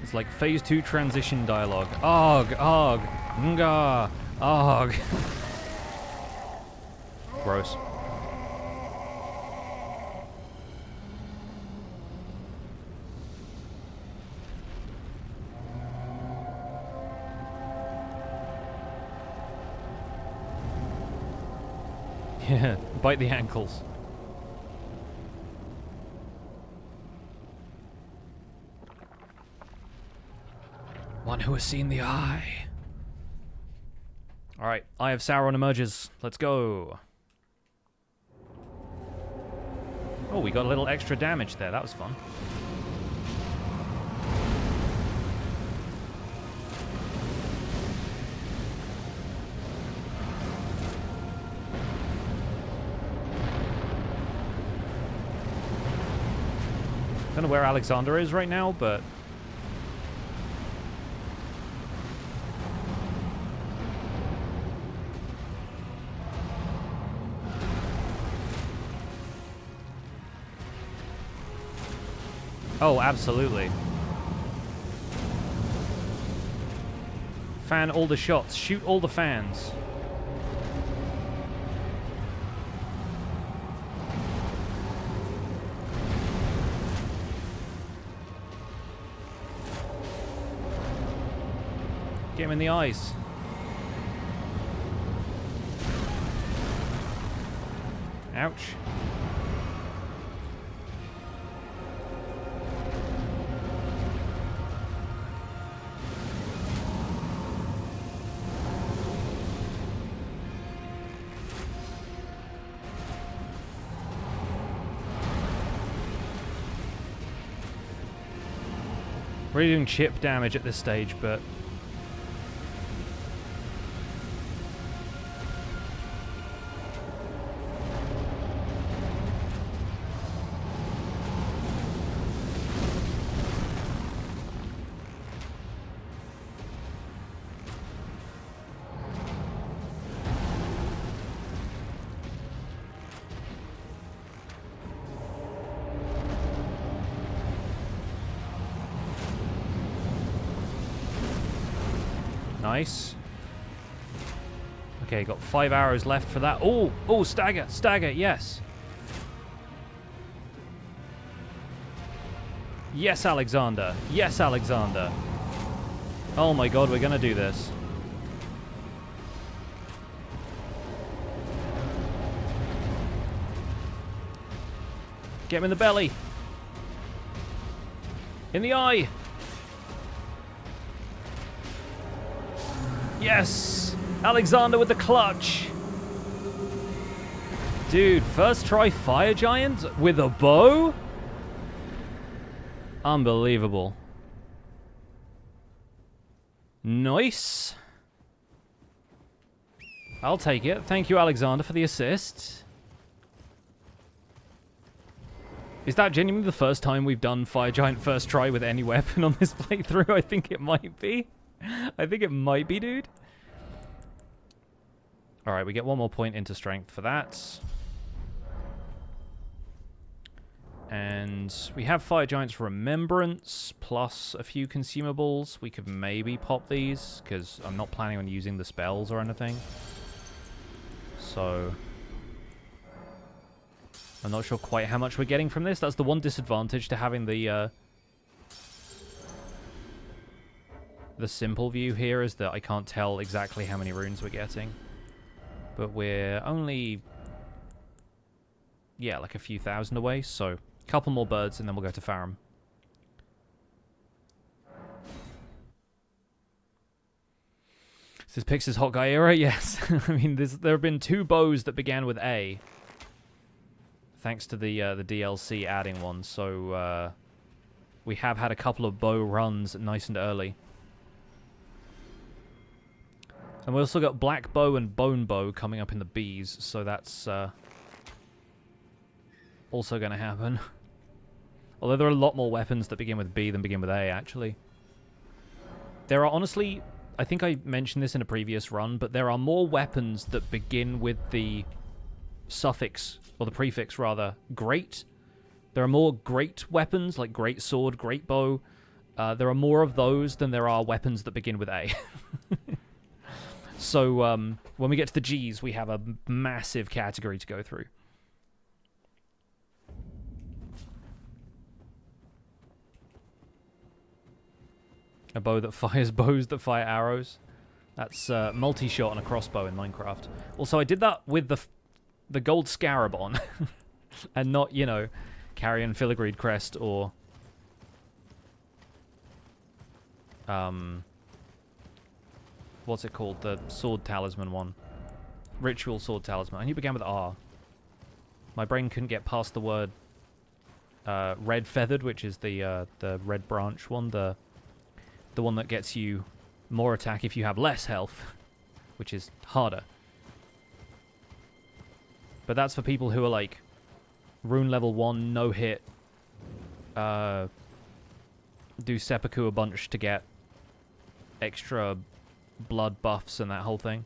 It's like phase 2 transition dialogue. Arg, arg, nga, arg. Gross. Yeah, bite the ankles. One who has seen the eye. Alright, Eye of Sauron emerges. Let's go. Oh, we got a little extra damage there. That was fun. I don't know where Alexander is right now, but... Oh, absolutely. Fan all the shots. Shoot all the fans. Get him in the eyes. Ouch. Really doing chip damage at this stage, but... Nice. Okay, got 5 arrows left for that. Oh, oh, stagger, stagger, yes. Yes, Alexander. Yes, Alexander. Oh my god, we're gonna do this. Get him in the belly. In the eye. Yes! Alexander with the clutch. Dude, first try Fire Giant with a bow? Unbelievable. Nice. I'll take it. Thank you, Alexander, for the assist. Is that genuinely the first time we've done Fire Giant first try with any weapon on this playthrough? I think it might be. I think it might be, dude. Alright, we get one more point into strength for that. And we have Fire Giant's Remembrance, plus a few consumables. We could maybe pop these, because I'm not planning on using the spells or anything. So I'm not sure quite how much we're getting from this. That's the one disadvantage to having the simple view here, is that I can't tell exactly how many runes we're getting. But we're only, yeah, like a few thousand away, so a couple more birds and then we'll go to Farum. Is this Pix's hot guy era? Yes. I mean, there have been 2 bows that began with A, thanks to the DLC adding one, so we have had a couple of bow runs nice and early. And we also got Black Bow and Bone Bow coming up in the Bs, so that's also going to happen. Although there are a lot more weapons that begin with B than begin with A, actually. There are honestly, I think I mentioned this in a previous run, but there are more weapons that begin with the suffix, or the prefix rather, great. There are more great weapons, like great sword, great bow. There are more of those than there are weapons that begin with A. So when we get to the Gs, we have a massive category to go through. A bow that fires bows that fire arrows. That's multi-shot on a crossbow in Minecraft. Also, I did that with the gold scarab on. And not, you know, Carrion Filigreed Crest or what's it called? The Sword Talisman one. Ritual Sword Talisman. I knew it began with R. My brain couldn't get past the word Red Feathered, which is the Red Branch one. The one that gets you more attack if you have less health, which is harder. But that's for people who are like rune level 1, no hit, do seppuku a bunch to get extra blood buffs and that whole thing.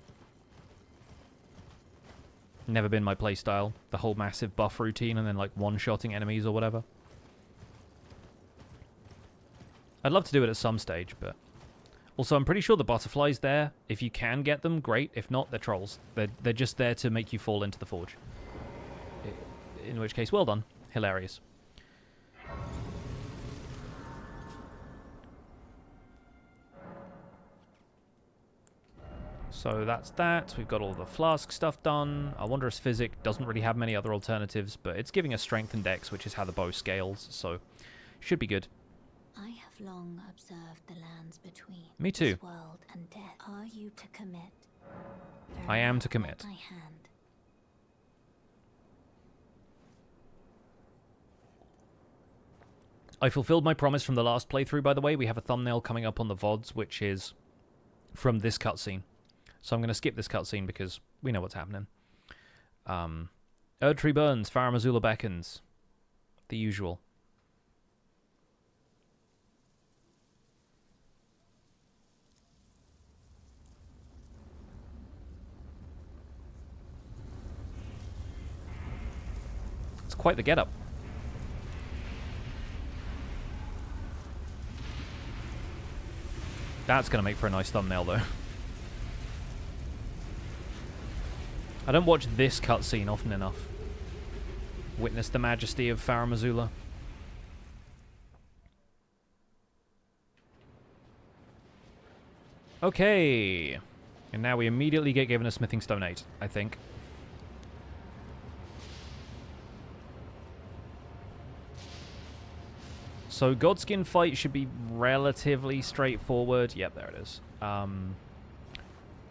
Never been my playstyle. The whole massive buff routine and then like one-shotting enemies or whatever. I'd love to do it at some stage, but also I'm pretty sure the butterflies there, if you can get them, great. If not, they're trolls. They're just there to make you fall into the forge. In which case, well done. Hilarious. So that's that. We've got all the flask stuff done. Our Wondrous Physic doesn't really have many other alternatives, but it's giving us strength and dex, which is how the bow scales, so should be good. I have long observed the lands between Me too. this world and death. Are you to commit? I am to commit. My hand. I fulfilled my promise from the last playthrough, by the way. We have a thumbnail coming up on the VODs, which is from this cutscene. So I'm going to skip this cutscene because we know what's happening. Erdtree burns, Farum Azula beckons. The usual. It's quite the get-up. That's going to make for a nice thumbnail, though. I don't watch this cutscene often enough. Witness the majesty of Farum Azula. Okay. And now we immediately get given a Smithing Stone 8, I think. So Godskin fight should be relatively straightforward. Yep, there it is.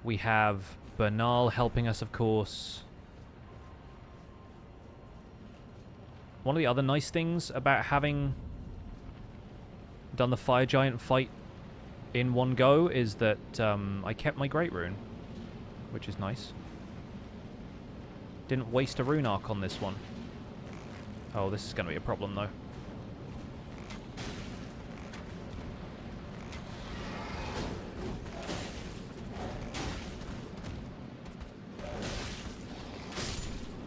We have Bernal helping us, of course. One of the other nice things about having done the Fire Giant fight in one go is that I kept my Great Rune, which is nice. Didn't waste a Rune Arc on this one. Oh, this is going to be a problem, though.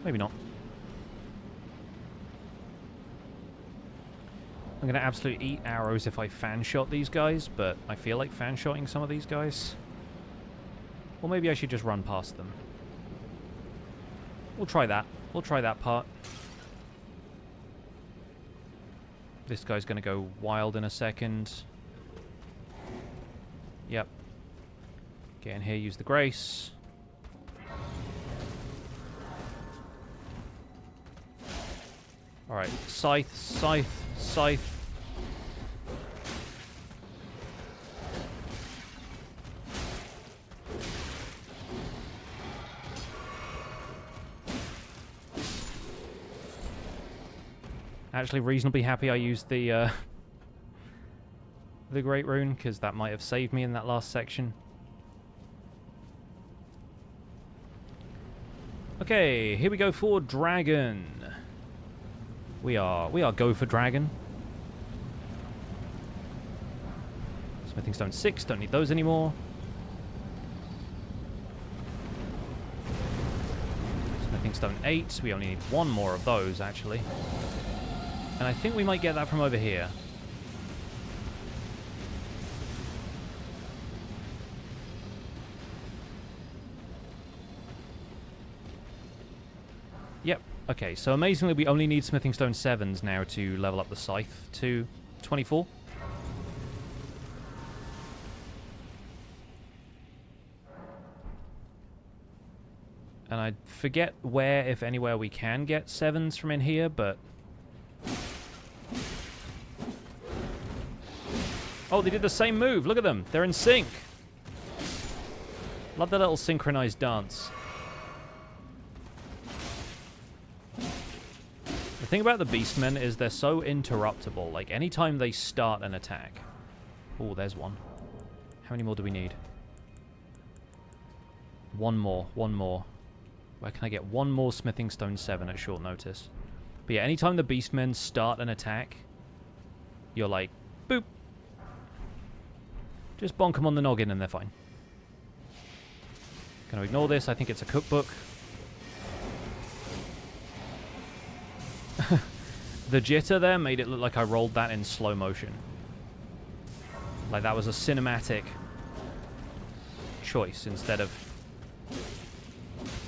Maybe not. I'm going to absolutely eat arrows if I fan-shot these guys, but I feel like fan-shotting some of these guys. Or maybe I should just run past them. We'll try that. We'll try that part. This guy's going to go wild in a second. Yep. Get in here, use the Grace. Alright, Scythe, Scythe, Scythe. Actually reasonably happy I used the Great Rune, because that might have saved me in that last section. Okay, here we go for Dragon. We are go for Dragon. Smithing Stone 6, don't need those anymore. Smithing Stone 8, we only need one more of those, actually. And I think we might get that from over here. Yep. Okay, so amazingly we only need Smithing Stone 7s now to level up the Scythe to 24. And I forget where, if anywhere, we can get 7s from in here, but... Oh, they did the same move! Look at them! They're in sync! Love the little synchronized dance. The thing about the Beastmen is they're so interruptible. Like, anytime they start an attack... Oh, there's one. How many more do we need? One more. One more. Where can I get one more Smithing Stone 7 at short notice? But yeah, anytime the Beastmen start an attack, you're like, boop. Just bonk them on the noggin and they're fine. Gonna ignore this. I think it's a cookbook. The jitter there made it look like I rolled that in slow motion. Like that was a cinematic choice instead of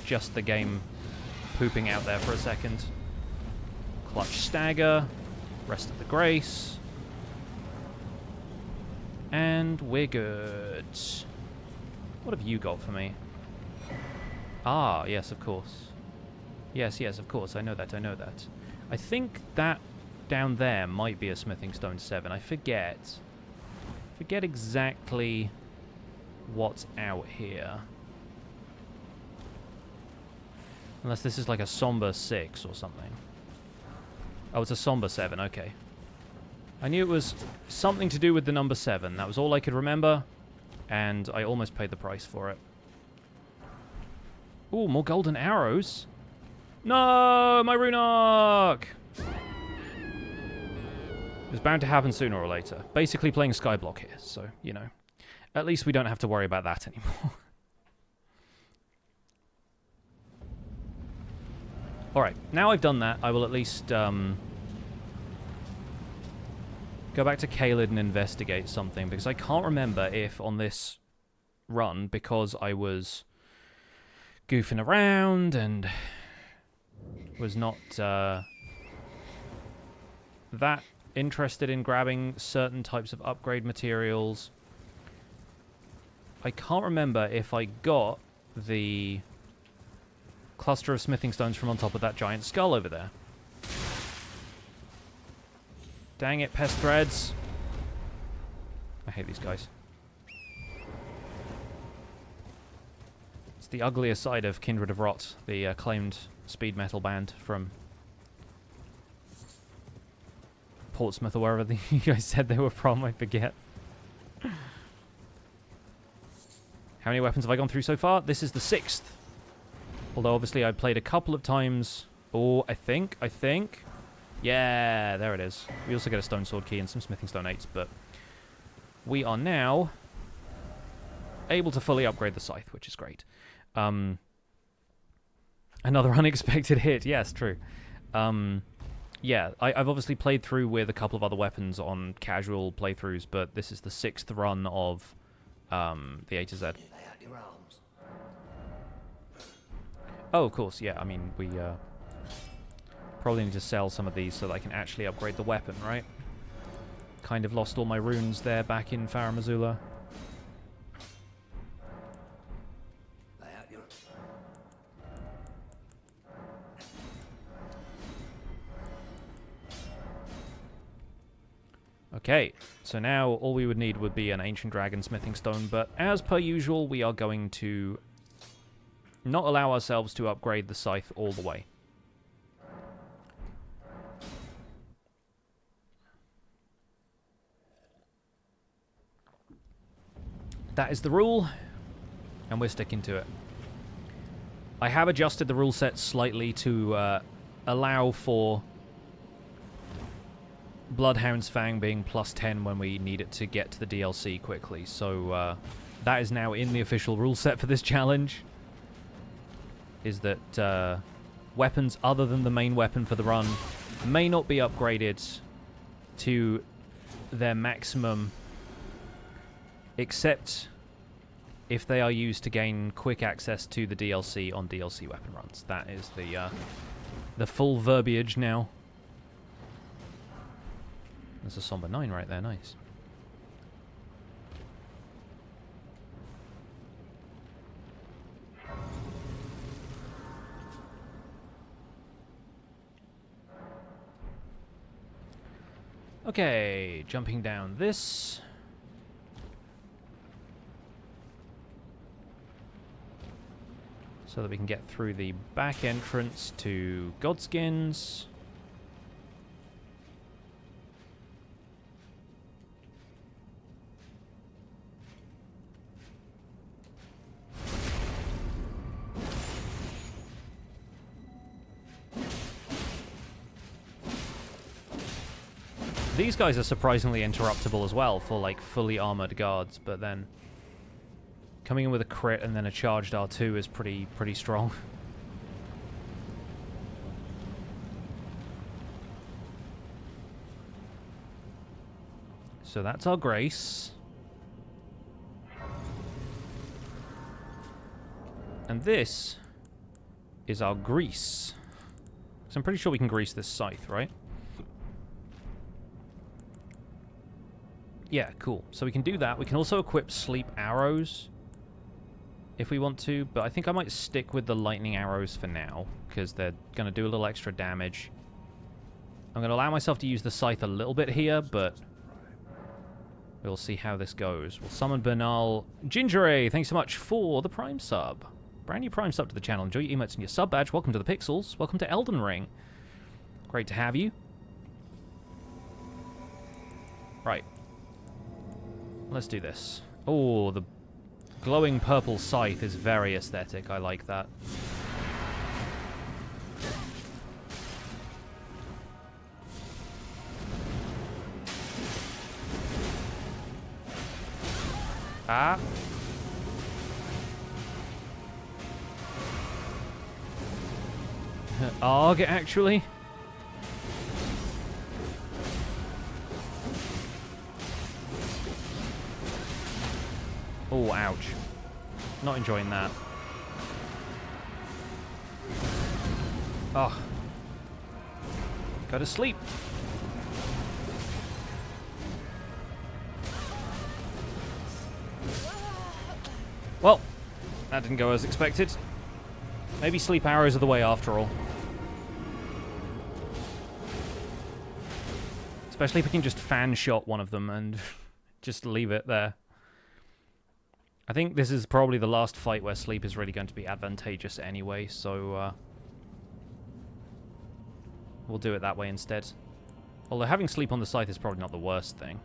just the game pooping out there for a second. Clutch stagger. Rest of the Grace. And we're good. What have you got for me? Ah, yes, of course. Yes, yes, of course. I know that, I know that. I think that down there might be a Smithing Stone 7. I forget. Forget exactly what's out here. Unless this is like a somber 6 or something. Oh, it's a somber 7, okay. I knew it was something to do with the number 7. That was all I could remember. And I almost paid the price for it. Ooh, more golden arrows. No, my Rune Arc! It's bound to happen sooner or later. Basically playing Skyblock here, so, you know. At least we don't have to worry about that anymore. Alright, now I've done that, I will at least go back to Caelid and investigate something, because I can't remember if on this run, because I was goofing around and was not that interested in grabbing certain types of upgrade materials. I can't remember if I got the cluster of smithing stones from on top of that giant skull over there. Dang it, pest threads. I hate these guys. It's the uglier side of Kindred of Rot, the acclaimed speed metal band from Portsmouth or wherever you guys said they were from, I forget. How many weapons have I gone through so far? This is the 6th. Although obviously I played a couple of times. Oh, I think. Yeah, there it is. We also get a stone sword key and some smithing stone 8s, but we are now able to fully upgrade the scythe, which is great. Another unexpected hit. Yes, true. Yeah, I've obviously played through with a couple of other weapons on casual playthroughs, but this is the 6th run of the A to Z. Oh, of course, yeah. I mean, we probably need to sell some of these so that I can actually upgrade the weapon, right? Kind of lost all my runes there back in Farum, Azula. Okay, so now all we would need would be an Ancient Dragon Smithing Stone, but as per usual, we are going to not allow ourselves to upgrade the scythe all the way. That is the rule, and we're sticking to it. I have adjusted the rule set slightly to allow for Bloodhound's Fang being +10 when we need it to get to the DLC quickly. So that is now in the official rule set for this challenge. Is that weapons other than the main weapon for the run may not be upgraded to their maximum, except if they are used to gain quick access to the DLC on DLC weapon runs. That is the full verbiage now. There's a Somber 9 right there, nice. Okay, jumping down this. So that we can get through the back entrance to Godskins. These guys are surprisingly interruptible as well for, like, fully armored guards, but then coming in with a crit and then a charged R2 is pretty strong. So that's our Grace. And this is our Grease. So I'm pretty sure we can grease this scythe, right? Yeah, cool. So we can do that. We can also equip sleep arrows if we want to, but I think I might stick with the lightning arrows for now, because they're going to do a little extra damage. I'm going to allow myself to use the scythe a little bit here, but we'll see how this goes. We'll summon Bernal. Gingeray, thanks so much for the Prime sub. Brand new Prime sub to the channel. Enjoy your emotes and your sub badge. Welcome to the Pixels. Welcome to Elden Ring. Great to have you. Right. Let's do this. Oh, the glowing purple scythe is very aesthetic. I like that. Ah. Arg, actually. Oh, ouch. Not enjoying that. Oh. Go to sleep. Well, that didn't go as expected. Maybe sleep arrows are the way after all. Especially if we can just fan shot one of them and just leave it there. I think this is probably the last fight where sleep is really going to be advantageous anyway, so we'll do it that way instead. Although having sleep on the scythe is probably not the worst thing.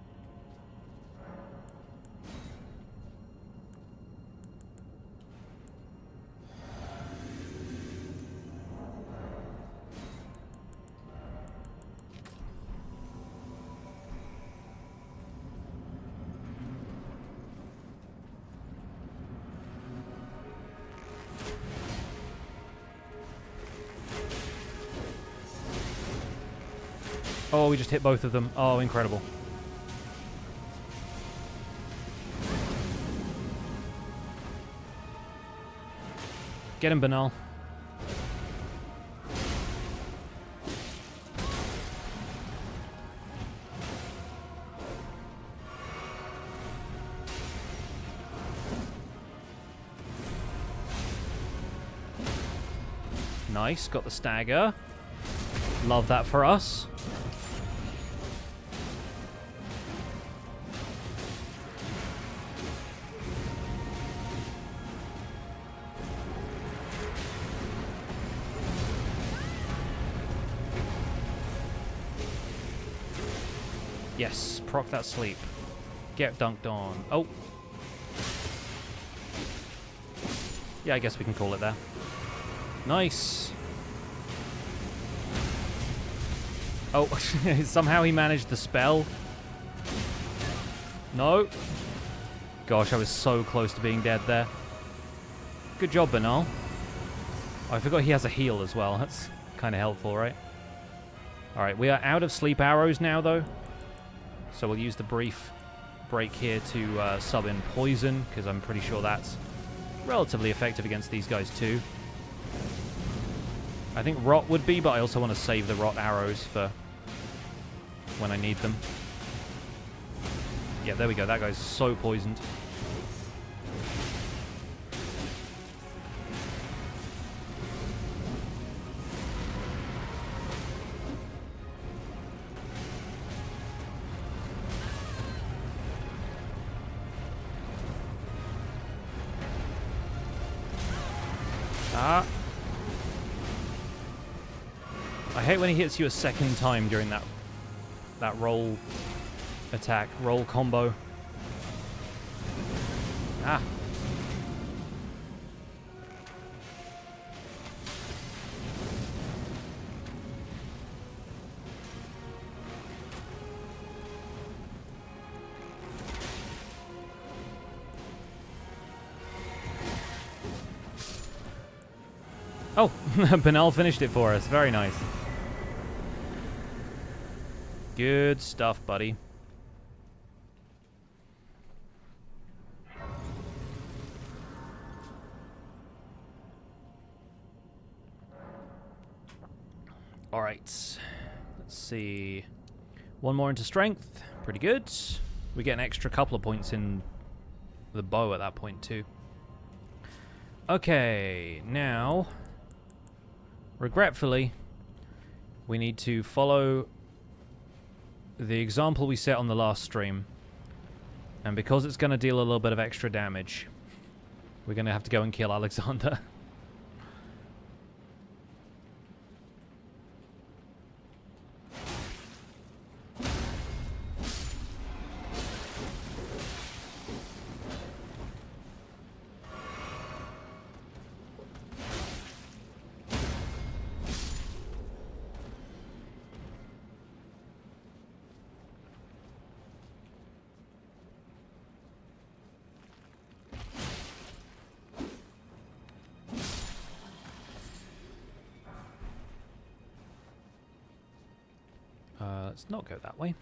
Oh, we just hit both of them. Oh, incredible. Get him, Banal. Nice, got the stagger. Love that for us. Yes, proc that sleep. Get dunked on. Oh. Yeah, I guess we can call it there. Nice. Oh, somehow he managed the spell. No. Gosh, I was so close to being dead there. Good job, Banal. Oh, I forgot he has a heal as well. That's kind of helpful, right? Alright, we are out of sleep arrows now, though. So we'll use the brief break here to sub in poison, because I'm pretty sure that's relatively effective against these guys too. I think rot would be, but I also want to save the rot arrows for when I need them. Yeah, there we go. That guy's so poisoned. Ah. I hate when he hits you a second time during that roll attack, roll combo. Ah. Oh, Banal finished it for us. Very nice. Good stuff, buddy. All right. Let's see. One more into strength. Pretty good. We get an extra couple of points in the bow at that point, too. Okay, now, regretfully, we need to follow the example we set on the last stream. And because it's going to deal a little bit of extra damage, we're going to have to go and kill Alexander. Let's not go that way.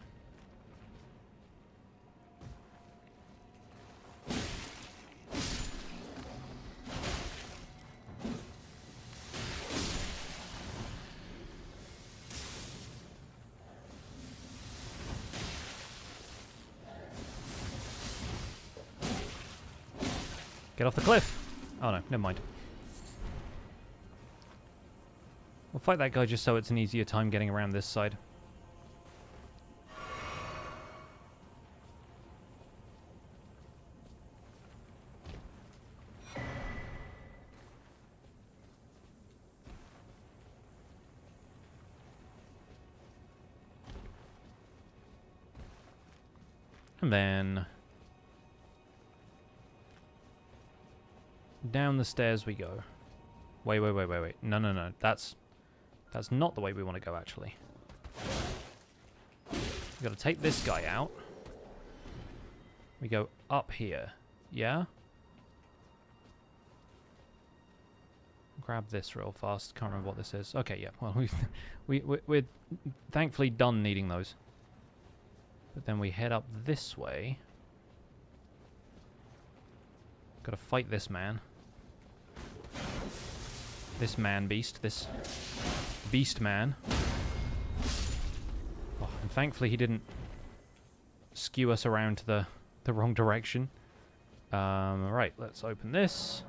Get off the cliff. Oh no, never mind. We'll fight that guy just so it's an easier time getting around this side. And then down the stairs we go. Wait. No. That's not the way we want to go, actually. We've got to take this guy out. We go up here. Yeah? Grab this real fast. Can't remember what this is. Okay, yeah. Well, we're thankfully done needing those. But then we head up this way. Gotta fight this man. This man-beast. This beast man. Oh, and thankfully he didn't skew us around to the wrong direction. Right, let's open this.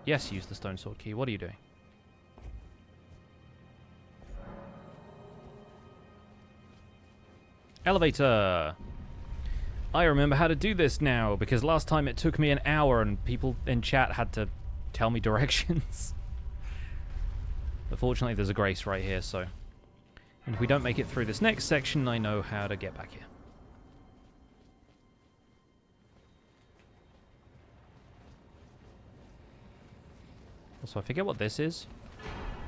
Yes, use the stone sword key. What are you doing? Elevator! I remember how to do this now, because last time it took me an hour and people in chat had to tell me directions. But fortunately there's a grace right here, so... And if we don't make it through this next section, I know how to get back here. Also, I forget what this is.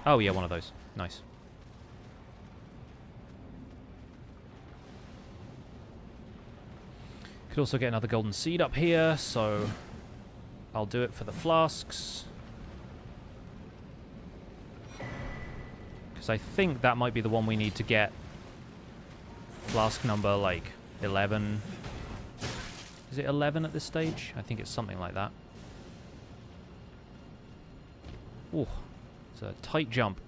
Oh yeah, one of those. Nice. Could also get another golden seed up here, so I'll do it for the flasks. Because I think that might be the one we need to get flask number, like, 11. Is it 11 at this stage? I think it's something like that. Ooh, it's a tight jump.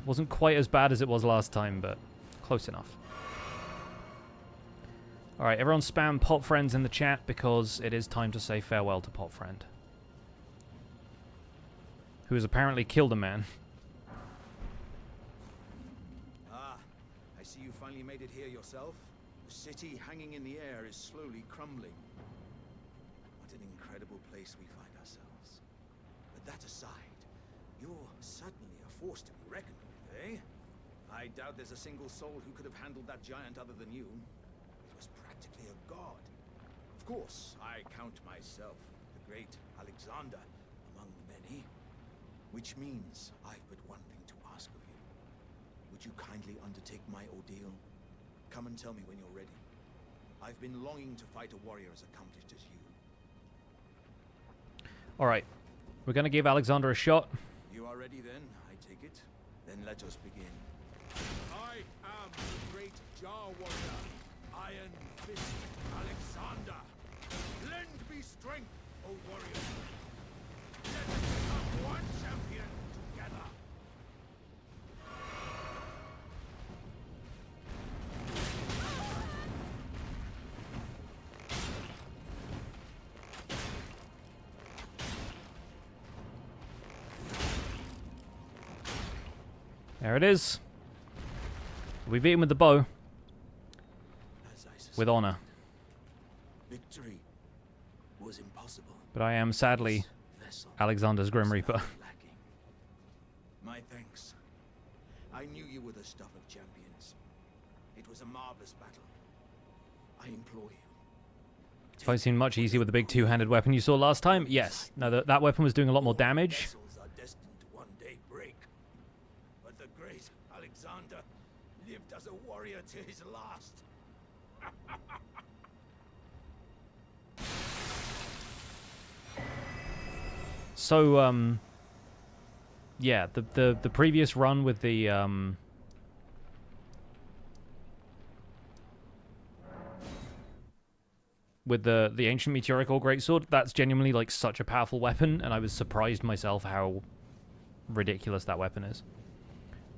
Wasn't quite as bad as it was last time, but close enough. Alright, everyone spam pot friends in the chat because it is time to say farewell to pot friend. Who has apparently killed a man. Ah, I see you finally made it here yourself. The city hanging in the air is slowly crumbling. What an incredible place we find ourselves. But that aside, you're certainly a force to be reckoned with, eh? I doubt there's a single soul who could have handled that giant other than you. Was practically a god. Of course, I count myself, the great Alexander, among the many. Which means I've but one thing to ask of you. Would you kindly undertake my ordeal? Come and tell me when you're ready. I've been longing to fight a warrior as accomplished as you. Alright, we're gonna give Alexander a shot. You are ready then, I take it? Then let us begin. I am the great Jar Warrior. Iron Fist Alexander. Lend me strength, O warrior. Let us become one champion together. There it is. We beat him with the bow. With honor. Victory was impossible. But I am sadly Alexander's Grim Reaper. My thanks. I knew you were the stuff of champions. It was a marvelous battle. I implore you. Fight seemed much easier with the big two-handed weapon you saw last time. Yes. No, that weapon was doing a lot more damage. Vessels are destined to one day break. But the great Alexander lived as a warrior to his last. So, yeah, the previous run with the, ancient meteorical greatsword, that's genuinely, like, such a powerful weapon, and I was surprised myself how ridiculous that weapon is.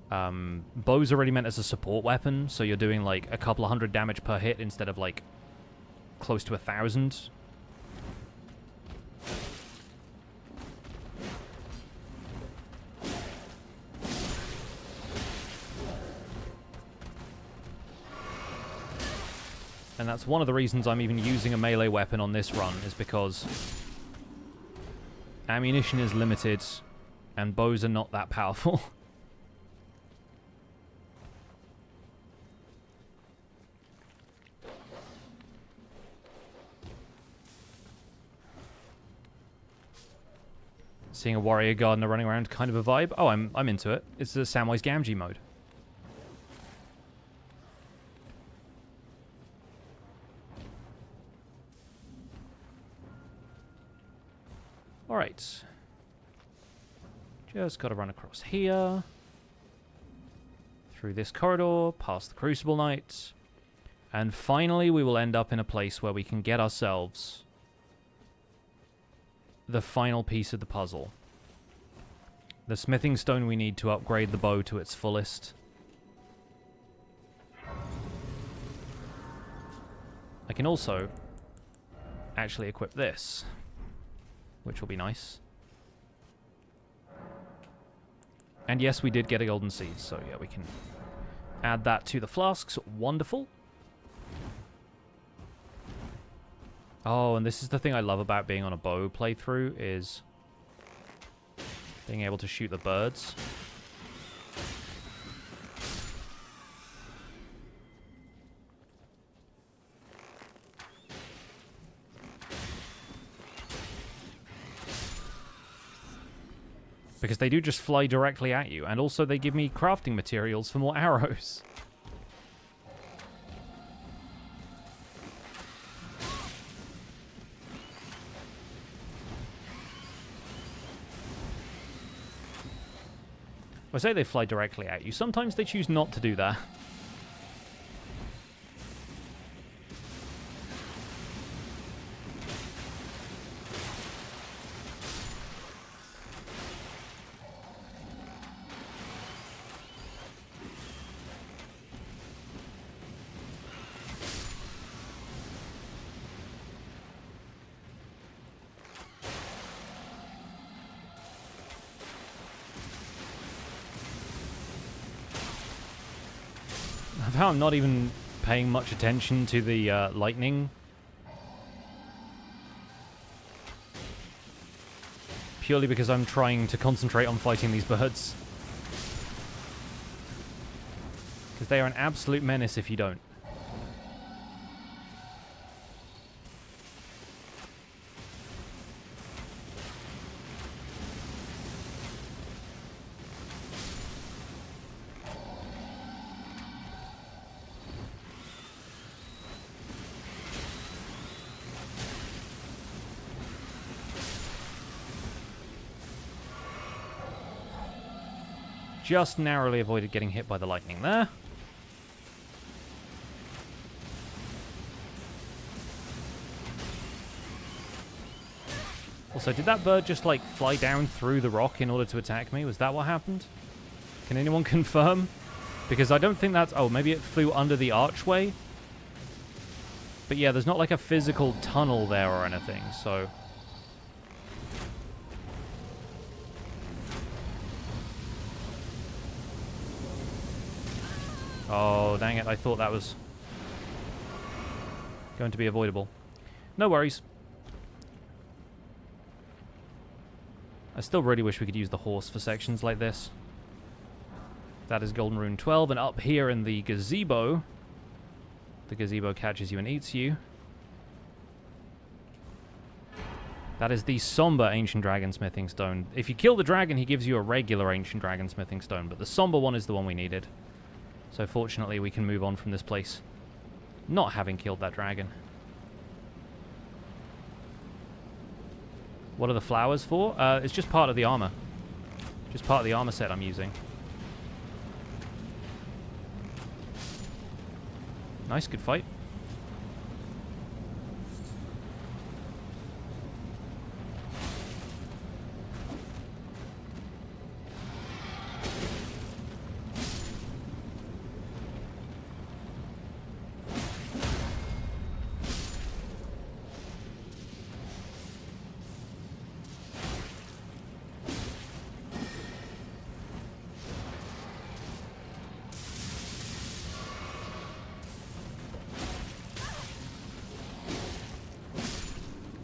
Bow's already meant as a support weapon, so you're doing, like, a couple of hundred damage per hit instead of, like, close to 1,000. And that's one of the reasons I'm even using a melee weapon on this run, is because ammunition is limited and bows are not that powerful. Seeing a warrior gardener running around, kind of a vibe. Oh, I'm into it. It's the Samwise Gamgee mode. Alright. Just gotta run across here. Through this corridor, past the Crucible Knight. And finally we will end up in a place where we can get ourselves the final piece of the puzzle. The smithing stone we need to upgrade the bow to its fullest. I can also actually equip this, which will be nice. And yes, we did get a golden seed, so yeah, we can add that to the flasks. Wonderful. Oh, and this is the thing I love about being on a bow playthrough, is being able to shoot the birds. Because they do just fly directly at you, and also they give me crafting materials for more arrows. I say they fly directly at you. Sometimes they choose not to do that. I'm not even paying much attention to the lightning. Purely because I'm trying to concentrate on fighting these birds. Because they are an absolute menace if you don't. Just narrowly avoided getting hit by the lightning there. Also, did that bird just, like, fly down through the rock in order to attack me? Was that what happened? Can anyone confirm? Because I don't think that's... Oh, maybe it flew under the archway? But yeah, there's not, like, a physical tunnel there or anything, so... Oh, dang it. I thought that was going to be avoidable. No worries. I still really wish we could use the horse for sections like this. That is Golden Rune 12, and up here in the gazebo catches you and eats you. That is the somber Ancient Dragon Smithing Stone. If you kill the dragon, he gives you a regular Ancient Dragon Smithing Stone, but the somber one is the one we needed. So fortunately, we can move on from this place, not having killed that dragon. What are the flowers for? It's just part of the armor. Just part of the armor set I'm using. Nice, good fight.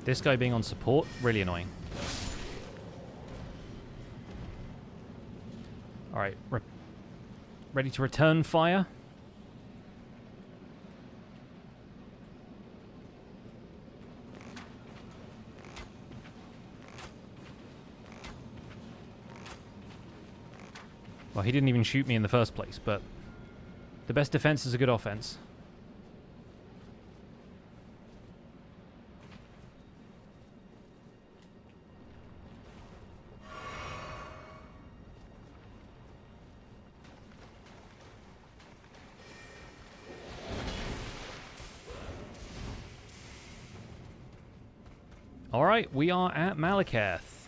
This guy being on support, really annoying. Alright, ready to return fire. Well, he didn't even shoot me in the first place, but the best defense is a good offense. Alright, we are at Maliketh.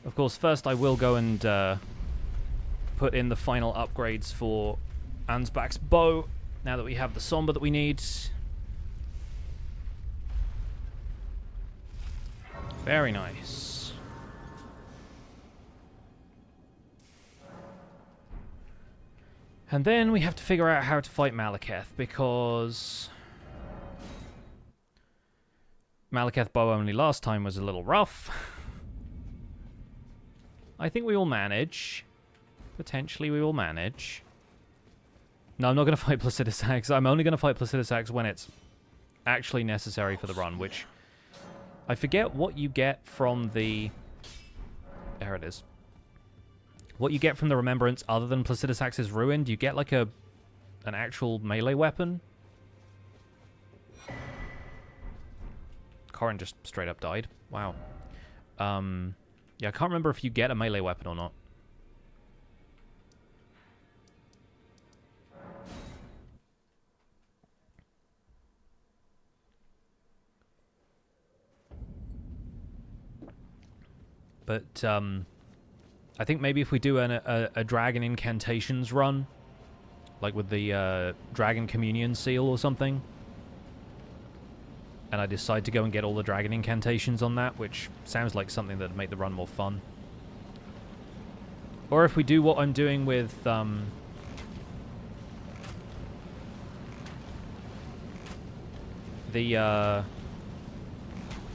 Of course, first I will go and put in the final upgrades for Ansbach's bow, now that we have the somber that we need. Very nice. And then we have to figure out how to fight Maliketh, because Maliketh bow only last time was a little rough. I think we will manage. Potentially we will manage. No, I'm not going to fight Placidus Axe. I'm only going to fight Placidus Axe when it's actually necessary for the run, which I forget what you get from the... There it is. What you get from the Remembrance other than Placidus Axe's Ruin. Do you get like an actual melee weapon? Corrin just straight up died. Wow. Yeah, I can't remember if you get a melee weapon or not. But I think maybe if we do a Dragon Incantations run, like with the Dragon Communion Seal or something, and I decide to go and get all the Dragon Incantations on that, which sounds like something that would make the run more fun. Or if we do what I'm doing with the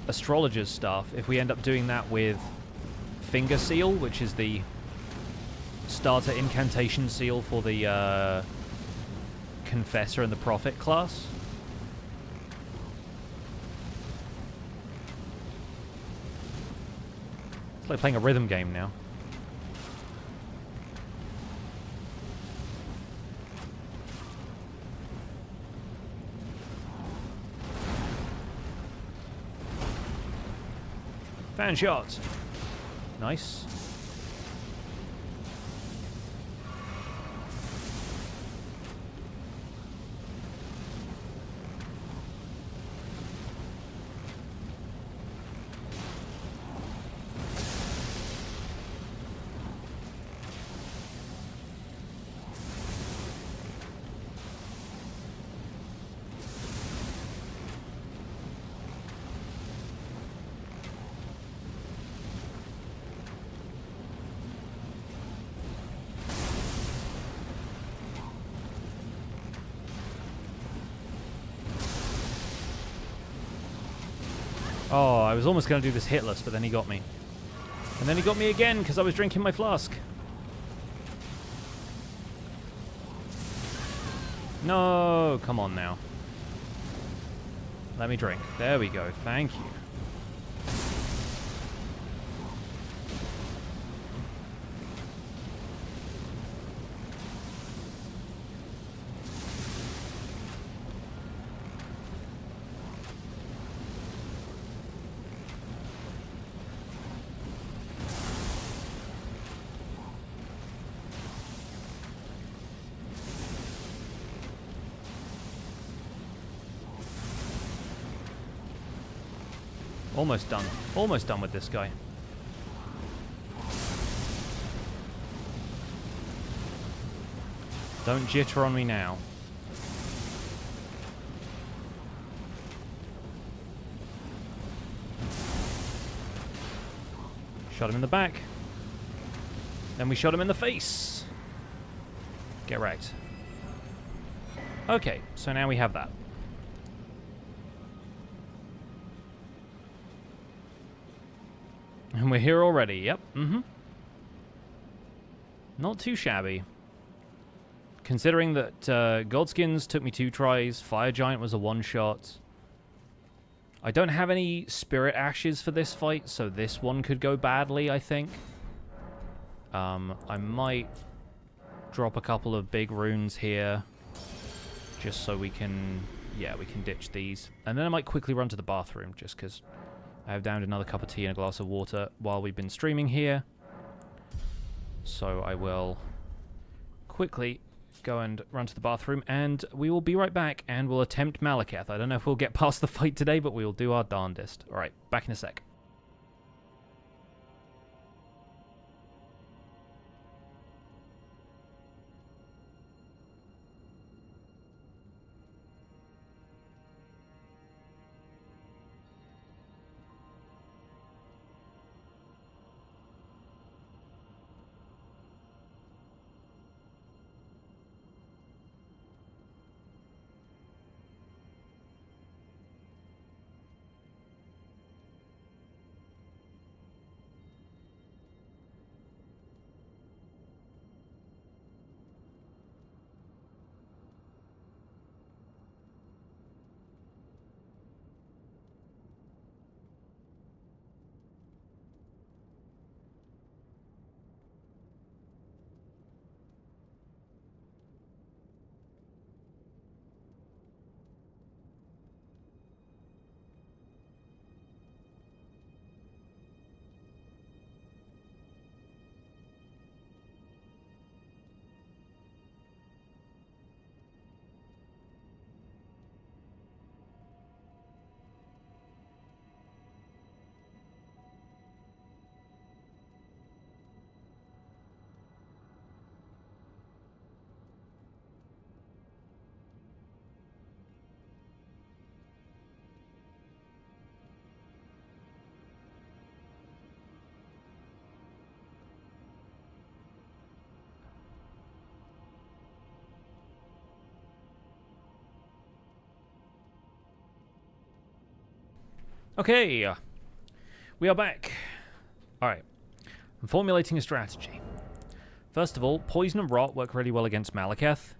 Astrologer's stuff, if we end up doing that with Finger Seal, which is the starter incantation seal for the Confessor and the Prophet class. It's like playing a rhythm game now. Fan shot. Nice. Oh, I was almost going to do this hitless, but then he got me. And then he got me again because I was drinking my flask. No, come on now. Let me drink. There we go. Thank you. Almost done. Almost done with this guy. Don't jitter on me now. Shot him in the back. Then we shot him in the face. Get wrecked. Okay, so now we have that. And we're here already, yep. Not too shabby. Considering that Godskins took me 2 tries, Fire Giant was a one-shot. I don't have any Spirit Ashes for this fight, so this one could go badly, I think. I might drop a couple of big runes here, just so we can, yeah, we can ditch these. And then I might quickly run to the bathroom, just because I have downed another cup of tea and a glass of water while we've been streaming here. So I will quickly go and run to the bathroom, and we will be right back, and we'll attempt Maliketh. I don't know if we'll get past the fight today, but we will do our darndest. Alright, back in a sec. Okay, we are back. Alright, I'm formulating a strategy. First of all, Poison and Rot work really well against Maliketh,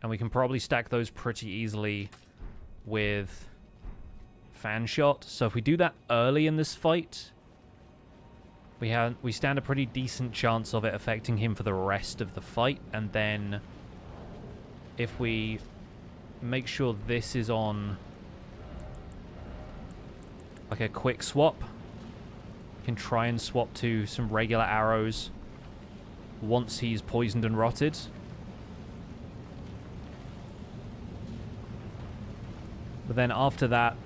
and we can probably stack those pretty easily with Fan Shot. So if we do that early in this fight, we stand a pretty decent chance of it affecting him for the rest of the fight, and then if we make sure this is on like a quick swap, we can try and swap to some regular arrows once he's poisoned and rotted. But then after that,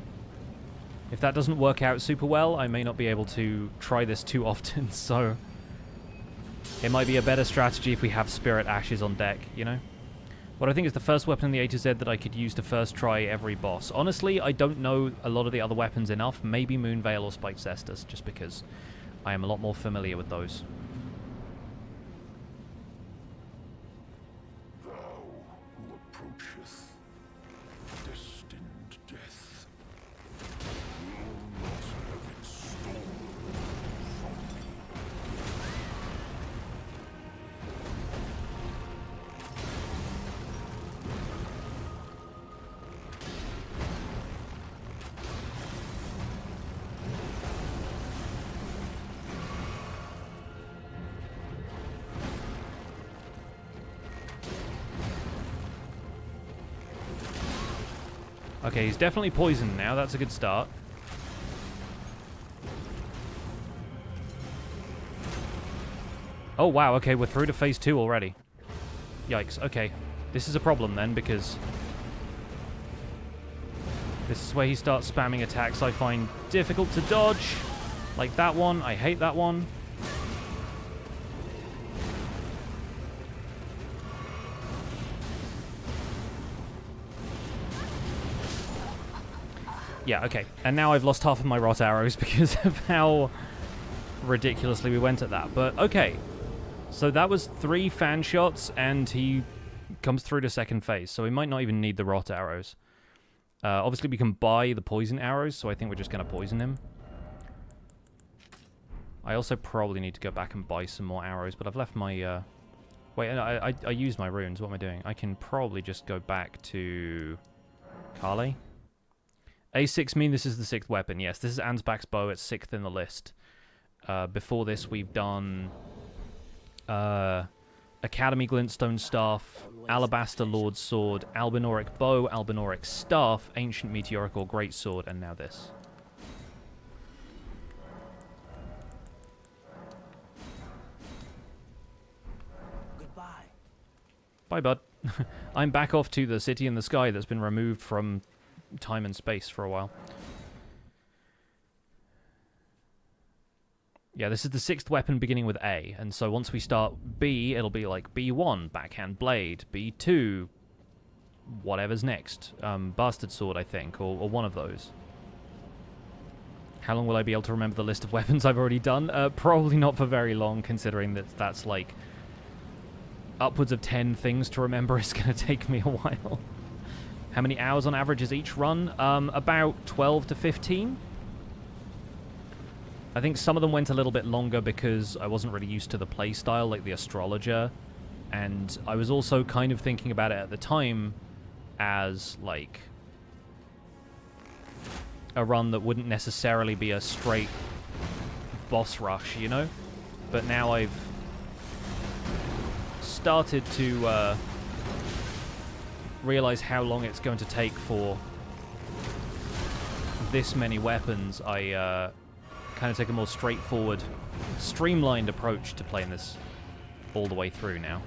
if that doesn't work out super well, I may not be able to try this too often, so it might be a better strategy if we have Spirit Ashes on deck, you know? What I think is the first weapon in the A to Z that I could use to first try every boss. Honestly, I don't know a lot of the other weapons enough. Maybe Moonveil or Spiked Cestus, just because I am a lot more familiar with those. Thou who approacheth destined death will not have it stolen from me. Okay, he's definitely poisoned now. That's a good start. Oh, wow. Okay, we're through to phase 2 already. Yikes. Okay. This is a problem then, because this is where he starts spamming attacks I find difficult to dodge. Like that one. I hate that one. Yeah, okay. And now I've lost half of my rot arrows because of how ridiculously we went at that. But, okay. So that was 3 fan shots, and he comes through to second phase. So we might not even need the rot arrows. Obviously, we can buy the poison arrows, so I think we're just going to poison him. I also probably need to go back and buy some more arrows, but I've left my... Wait, I used my runes. What am I doing? I can probably just go back to... Kale? A6 mean this is the 6th weapon. Yes, this is Ansbach's bow. It's 6th in the list. Before this, we've done... Academy Glintstone Staff, Alabaster Lord's Sword, Albinoric Bow, Albinoric Staff, Ancient Meteoric or Great Sword, and now this. Goodbye. Bye, bud. I'm back off to the city in the sky that's been removed from time and space for a while. Yeah, this is the 6th weapon beginning with A, and so once we start B, it'll be like B1, Backhand Blade, B2, whatever's next. Bastard Sword, I think, or one of those. How long will I be able to remember the list of weapons I've already done? Probably not for very long, considering that that's like upwards of 10 things to remember. It's going to take me a while. How many hours on average is each run? About 12 to 15. I think some of them went a little bit longer because I wasn't really used to the playstyle, like the Astrologer, and I was also kind of thinking about it at the time as, like, a run that wouldn't necessarily be a straight boss rush, you know? But now I've started to realize how long it's going to take for this many weapons. I kind of take a more straightforward, streamlined approach to playing this all the way through now.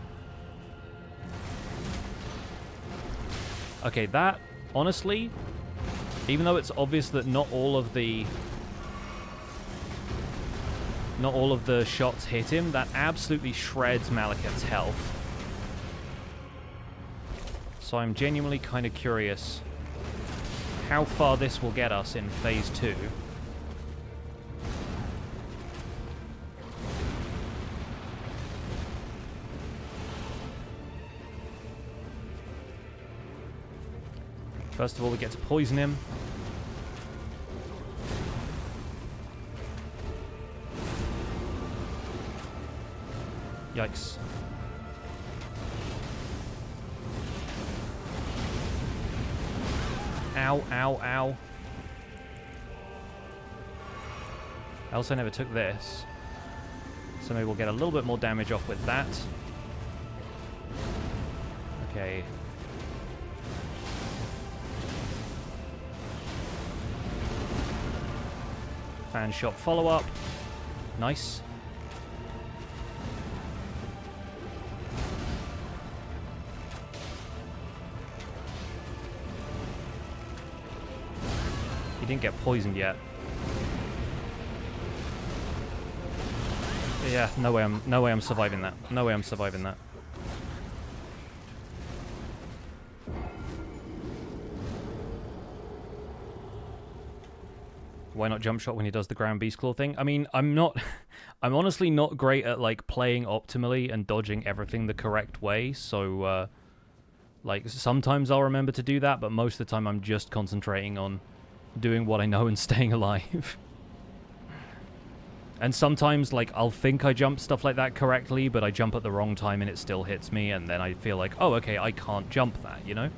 Okay, that, honestly, even though it's obvious that not all of the shots hit him, that absolutely shreds Maliketh's health. So I'm genuinely kind of curious how far this will get us in Phase 2. First of all, we get to poison him. Yikes. Ow, ow, ow. I also never took this. So maybe we'll get a little bit more damage off with that. Okay. Fan shot follow-up. Nice. He didn't get poisoned yet. Yeah, no way I'm surviving that. No way I'm surviving that. Why not jump shot when he does the ground beast claw thing? I mean, I'm honestly not great at, like, playing optimally and dodging everything the correct way, so, like, sometimes I'll remember to do that, but most of the time I'm just concentrating on doing what I know and staying alive. And sometimes, like, I'll think I jump stuff like that correctly, but I jump at the wrong time and it still hits me, and then I feel like, oh, okay, I can't jump that, you know?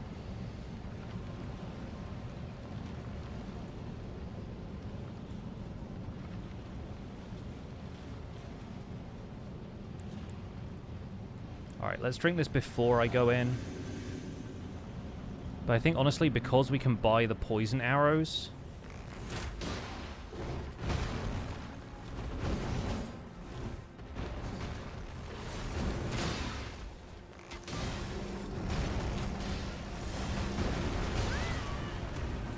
Alright, let's drink this before I go in. But I think, honestly, because we can buy the poison arrows...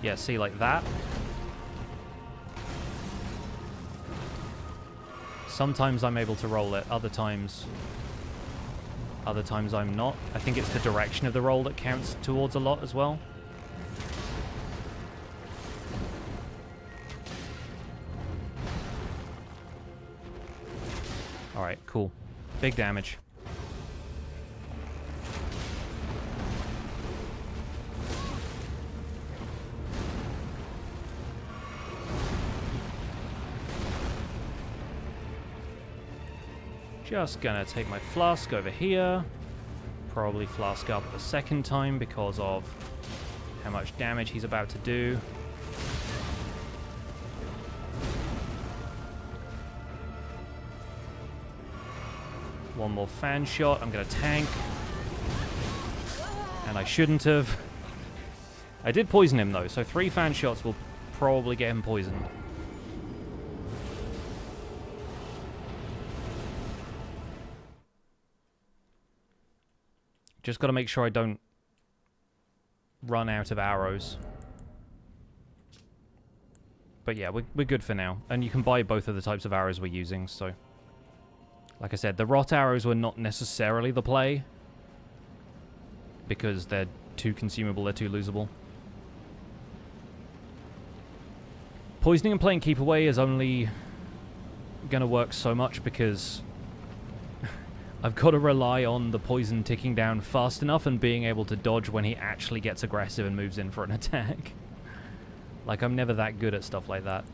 Yeah, see, like that. Sometimes I'm able to roll it, other times I'm not. I think it's the direction of the roll that counts towards a lot as well. Alright, cool. Big damage. Just gonna take my flask over here. Probably flask up a second time because of how much damage he's about to do. One more fan shot. I'm gonna tank. And I shouldn't have. I did poison him though, so 3 fan shots will probably get him poisoned. Just got to make sure I don't run out of arrows. But yeah, we're good for now. And you can buy both of the types of arrows we're using, so... Like I said, the rot arrows were not necessarily the play. Because they're too consumable, they're too losable. Poisoning and playing Keep Away is only gonna work so much because I've got to rely on the poison ticking down fast enough and being able to dodge when he actually gets aggressive and moves in for an attack. Like, I'm never that good at stuff like that.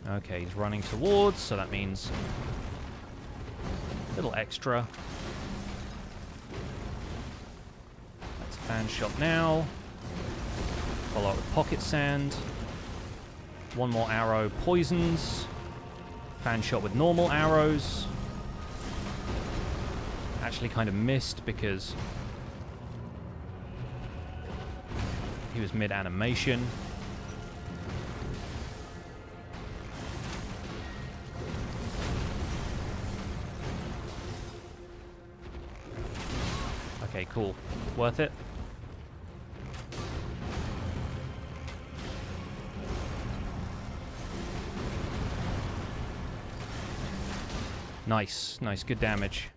Okay, he's running towards, so that means a little extra. That's a fan shot now. Follow up with pocket sand. One more arrow poisons. Fan shot with normal arrows. Actually kind of missed because he was mid-animation. Okay, cool. Worth it. Nice, nice, good damage.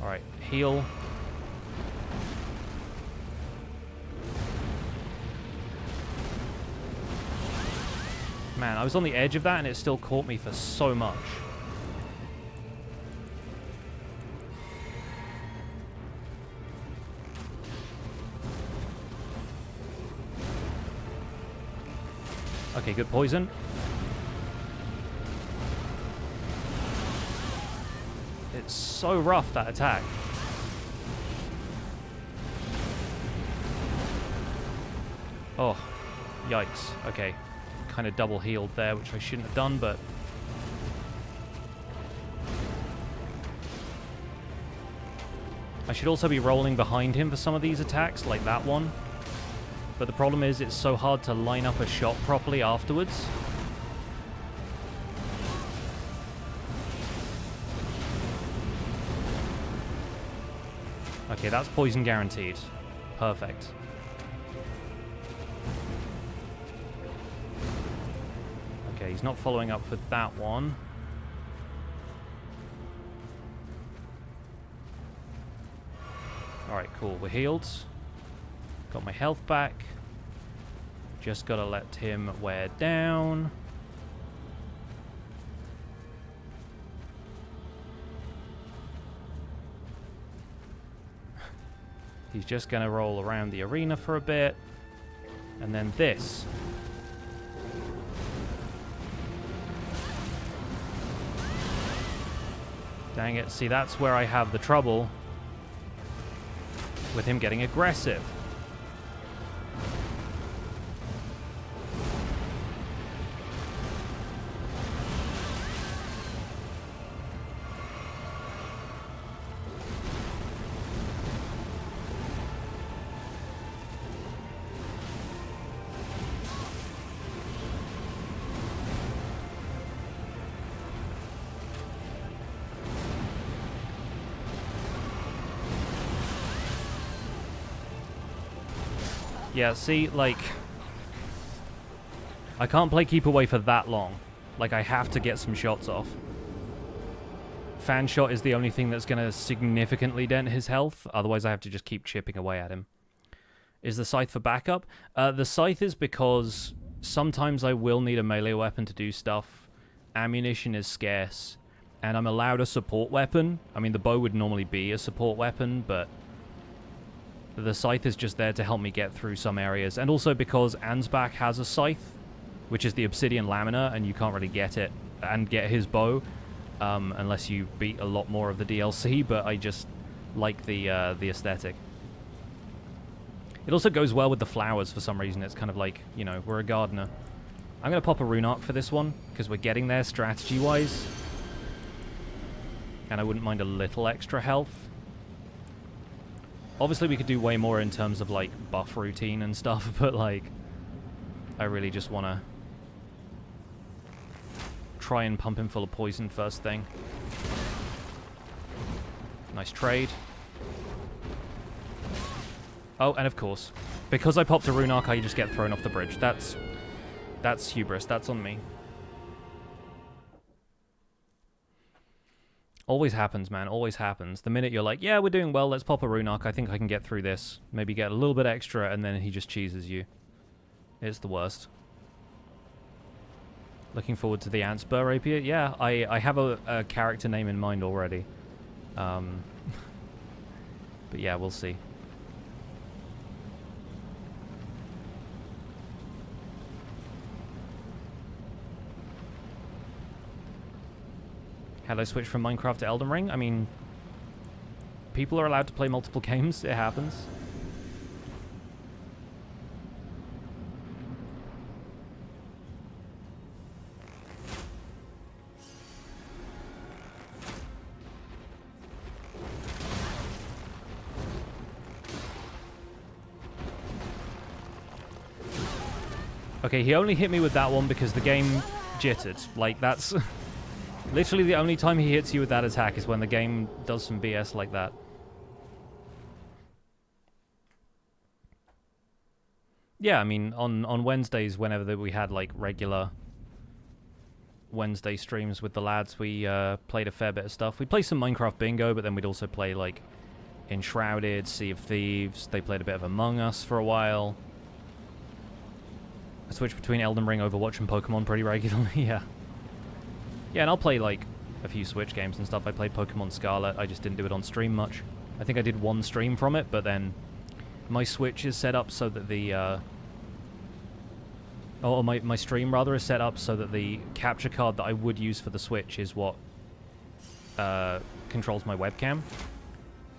Alright, heal. Man, I was on the edge of that and it still caught me for so much. Okay, good poison. It's so rough, that attack. Oh, yikes. Okay, kind of double healed there, which I shouldn't have done, but... I should also be rolling behind him for some of these attacks, like that one. But the problem is, it's so hard to line up a shot properly afterwards. Okay, that's poison guaranteed. Perfect. Okay, he's not following up with that one. Alright, cool. We're healed. Got my health back. Just gotta let him wear down. He's just going to roll around the arena for a bit. And then this. Dang it. See, that's where I have the trouble with him getting aggressive. Yeah, see, like... I can't play Keep Away for that long. Like, I have to get some shots off. Fan shot is the only thing that's going to significantly dent his health. Otherwise, I have to just keep chipping away at him. Is the scythe for backup? The scythe is because sometimes I will need a melee weapon to do stuff. Ammunition is scarce. And I'm allowed a support weapon. I mean, the bow would normally be a support weapon, but... The scythe is just there to help me get through some areas. And also because Ansbach has a scythe, which is the obsidian lamina, and you can't really get it and get his bow unless you beat a lot more of the DLC, but I just like the aesthetic. It also goes well with the flowers for some reason. It's kind of like, you know, we're a gardener. I'm going to pop a rune arc for this one, because we're getting there strategy-wise. And I wouldn't mind a little extra health. Obviously, we could do way more in terms of, like, buff routine and stuff, but, like, I really just want to try and pump him full of poison first thing. Nice trade. Oh, and of course, because I popped a rune arc, I just get thrown off the bridge. That's hubris. That's on me. Always happens, man. Always happens. The minute you're like, yeah, we're doing well, let's pop a rune arc. I think I can get through this. Maybe get a little bit extra, and then he just cheeses you. It's the worst. Looking forward to the Ansbach rapier. Yeah, I have a character name in mind already. But yeah, we'll see. How do I switch from Minecraft to Elden Ring? I mean, people are allowed to play multiple games. It happens. Okay, he only hit me with that one because the game jittered. Like, that's literally the only time he hits you with that attack is when the game does some BS like that. Yeah, I mean, on Wednesdays, whenever we had, like, regular Wednesday streams with the lads, we played a fair bit of stuff. We'd play some Minecraft Bingo, but then we'd also play, like, Enshrouded, Sea of Thieves. They played a bit of Among Us for a while. I switch between Elden Ring, Overwatch, and Pokemon pretty regularly, yeah. Yeah, and I'll play, like, a few Switch games and stuff. I played Pokemon Scarlet. I just didn't do it on stream much. I think I did one stream from it, but then my Switch is set up so that the, my stream, rather, is set up so that the capture card that I would use for the Switch is what controls my webcam.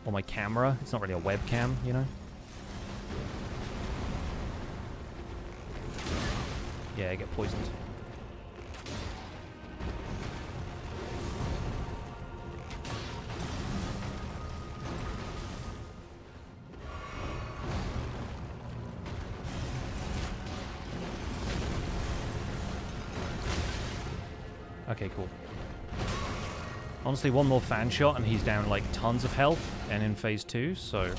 Or my camera. It's not really a webcam, you know? Yeah, I get poisoned. Okay, cool. Honestly, one more fan shot and he's down like tons of health and in phase 2, so...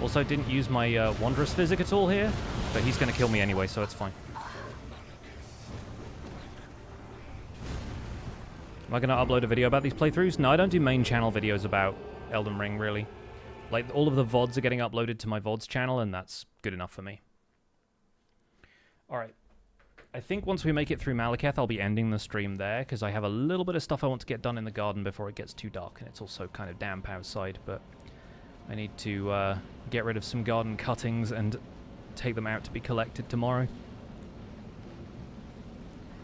Also, didn't use my Wondrous Physic at all here, but he's going to kill me anyway, so it's fine. Am I going to upload a video about these playthroughs? No, I don't do main channel videos about Elden Ring, really. Like, all of the VODs are getting uploaded to my VODs channel, and that's good enough for me. Alright. I think once we make it through Maliketh, I'll be ending the stream there, because I have a little bit of stuff I want to get done in the garden before it gets too dark, and it's also kind of damp outside, but I need to get rid of some garden cuttings and take them out to be collected tomorrow.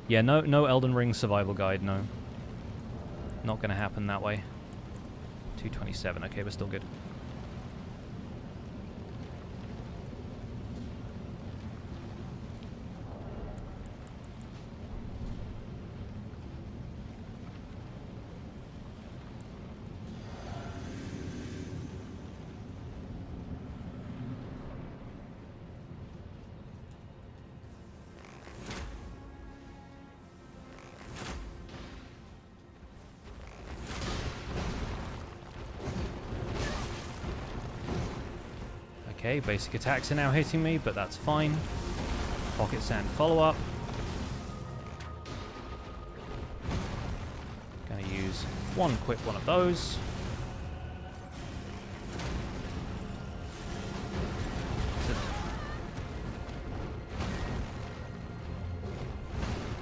Yeah, no Elden Ring survival guide, no. Not going to happen that way. 227, okay, we're still good. Okay, basic attacks are now hitting me, but that's fine. Pocket Sand follow-up. use one quick one of those.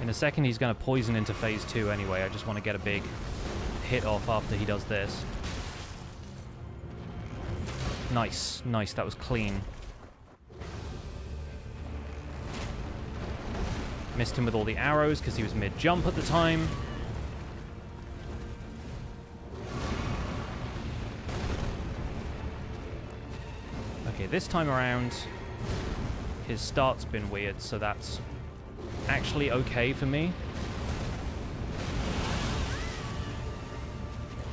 In a second, he's going to poison into phase 2 anyway. I just want to get a big hit off after he does this. Nice, nice, that was clean. Missed him with all the arrows because he was mid-jump at the time. Okay, this time around, his start's been weird, so that's actually okay for me.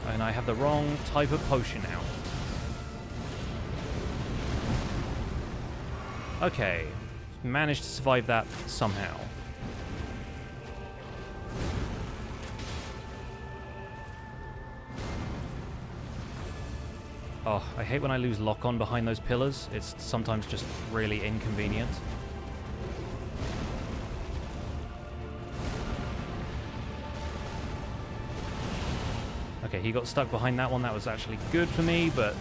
And I have the wrong type of potion out. Okay, managed to survive that somehow. Oh, I hate when I lose lock-on behind those pillars. It's sometimes just really inconvenient. Okay, he got stuck behind that one. That was actually good for me, but...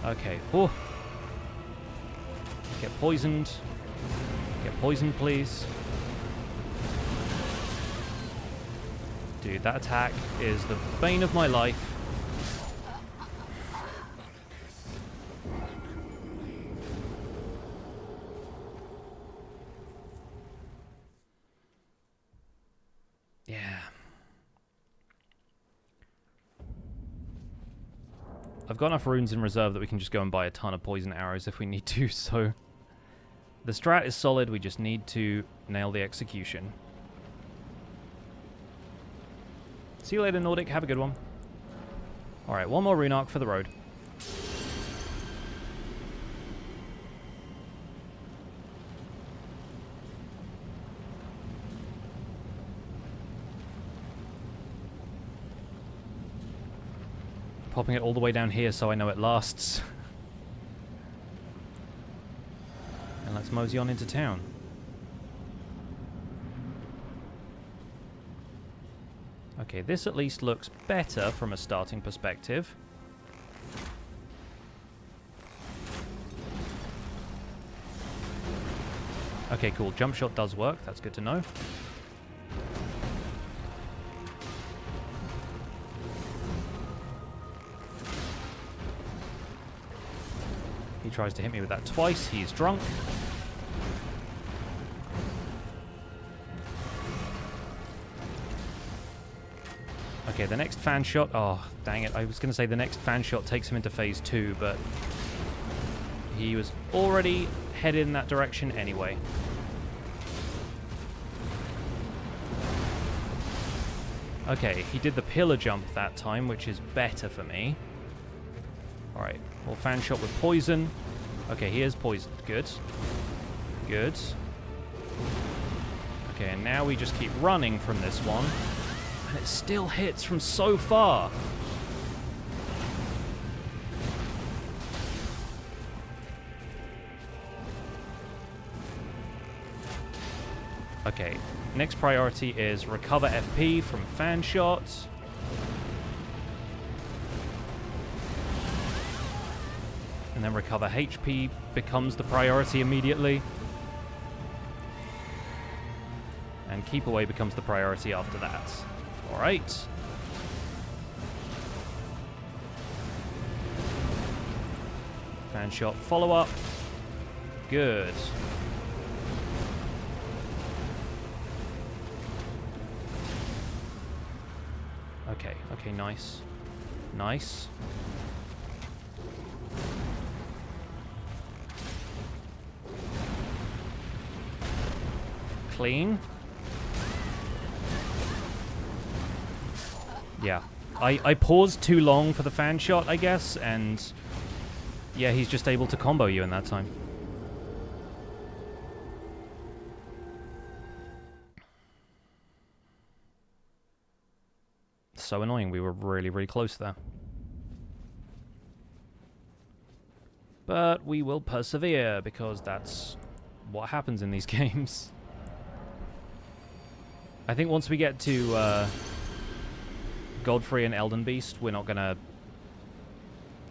Okay. Oh. Get poisoned. Get poisoned, please. Dude, that attack is the bane of my life. Yeah. I've got enough runes in reserve that we can just go and buy a ton of poison arrows if we need to, so... The strat is solid, we just need to nail the execution. See you later, Nordic. Have a good one. Alright, one more rune arc for the road. Popping it all the way down here so I know it lasts. And let's mosey on into town. Okay, this at least looks better from a starting perspective. Okay, cool. Jump shot does work. That's good to know. He tries to hit me with that twice. He's drunk. Okay, the next fan shot... Oh, dang it. I was going to say the next fan shot takes him into phase 2, but he was already headed in that direction anyway. Okay, he did the pillar jump that time, which is better for me. Alright, well, fan shot with poison. Okay, he is poisoned. Good. Good. Okay, and now we just keep running from this one. And it still hits from so far. Okay, next priority is recover FP from fan shots. And then recover HP becomes the priority immediately. And keep away becomes the priority after that. Alright. Fan shot follow-up. Good. Okay, okay, nice. Nice. Clean. Yeah. I paused too long for the fan shot, I guess, and yeah, he's just able to combo you in that time. So annoying, we were really, really close there. But we will persevere, because that's what happens in these games. I think once we get to Godfrey and Elden Beast, we're not going to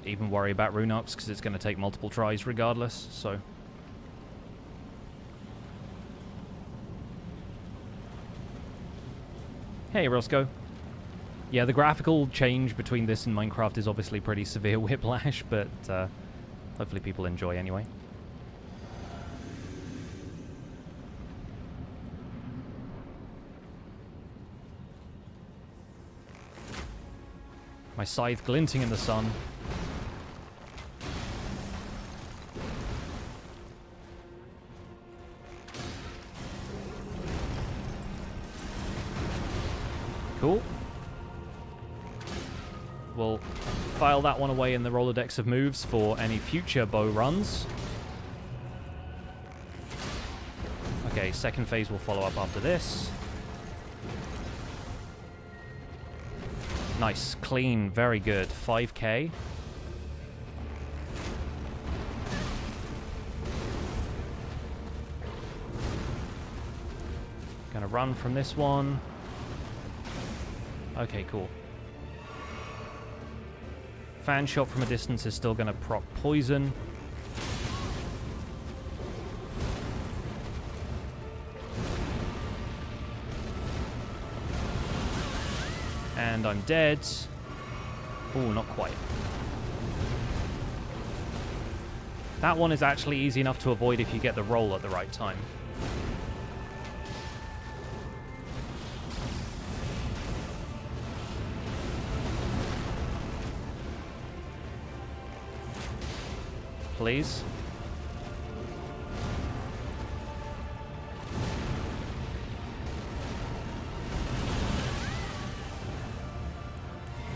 even worry about rune ups because it's going to take multiple tries regardless, so... Hey, Roscoe. Yeah, the graphical change between this and Minecraft is obviously pretty severe whiplash, but hopefully people enjoy anyway. My scythe glinting in the sun. Cool. We'll file that one away in the Rolodex of moves for any future bow runs. Okay, second phase will follow up after this. Nice, clean, very good. 5k. Gonna run from this one. Okay, cool. Fan shot from a distance is still gonna proc poison. And I'm dead. Oh, not quite. That one is actually easy enough to avoid if you get the roll at the right time. Please.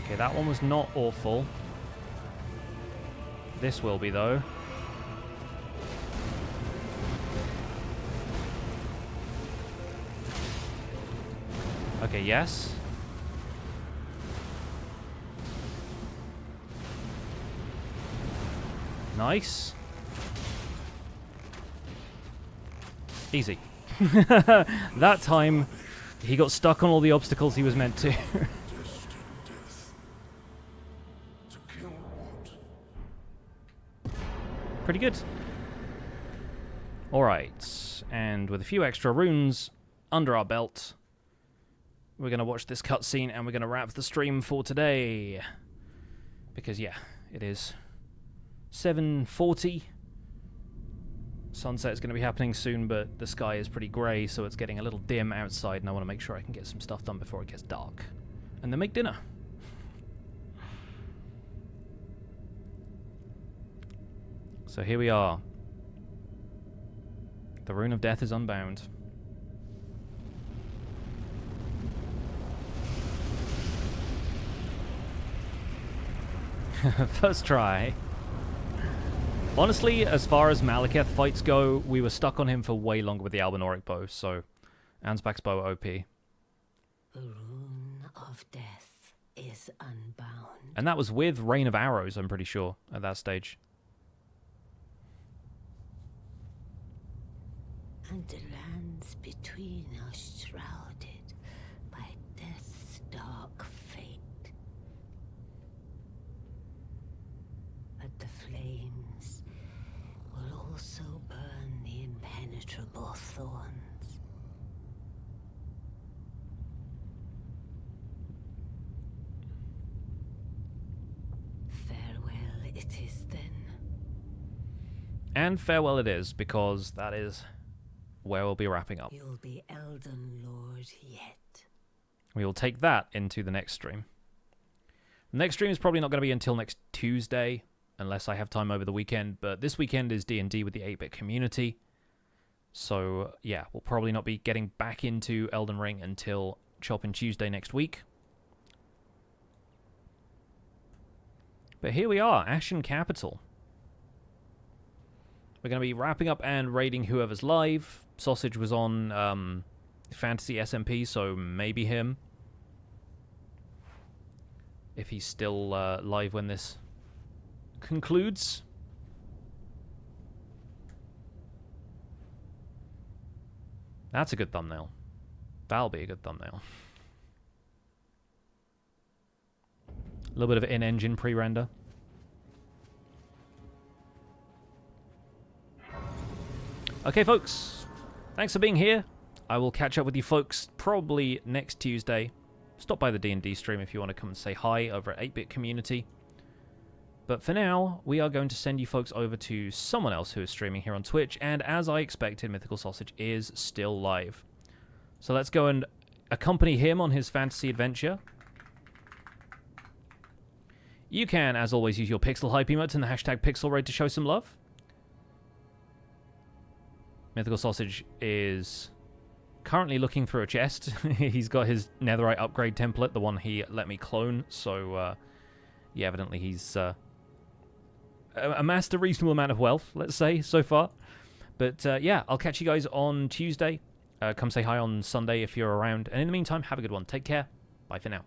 Okay, that one was not awful. This will be, though. Okay, yes. Nice. Easy. That time, he got stuck on all the obstacles he was meant to. Pretty good. Alright, and with a few extra runes under our belt, we're going to watch this cutscene and we're going to wrap the stream for today. Because, yeah, it is 7:40. Sunset is going to be happening soon, but the sky is pretty grey, so it's getting a little dim outside, and I want to make sure I can get some stuff done before it gets dark. And then make dinner. So here we are. The Rune of Death is unbound. First try. Honestly, as far as Maliketh fights go, we were stuck on him for way longer with the Albinauric bow, so Ansbach's bow OP. The Rune of Death is unbound. And that was with Rain of Arrows, I'm pretty sure, at that stage. And the lands between are shrouded by death's dark fate. But the flames will also burn the impenetrable thorns. Farewell it is then. And farewell it is, because that is where we'll be wrapping up. You'll be Elden Lord yet. We will take that into the next stream. The next stream is probably not going to be until next Tuesday, unless I have time over the weekend, but this weekend is D&D with the 8-bit community. So, yeah, we'll probably not be getting back into Elden Ring until Choppin' Tuesday next week. But here we are, Ashen Capital. We're going to be wrapping up and raiding whoever's live. Sausage was on Fantasy SMP, so maybe him. If he's still live when this concludes. That's a good thumbnail. That'll be a good thumbnail. A little bit of in-engine pre-render. Okay, folks. Thanks for being here. I will catch up with you folks probably next Tuesday. Stop by the D&D stream if you want to come and say hi over at 8-Bit Community. But for now, we are going to send you folks over to someone else who is streaming here on Twitch, and as I expected, Mythical Sausage is still live. So let's go and accompany him on his fantasy adventure. You can, as always, use your Pixel Hype emotes and the hashtag PixelRaid to show some love. Mythical Sausage is currently looking through a chest. He's got his netherite upgrade template, the one he let me clone, so yeah, evidently he's amassed a reasonable amount of wealth, let's say, so far. But yeah, I'll catch you guys on Tuesday. Come say hi on Sunday if you're around. And in the meantime, have a good one. Take care. Bye for now.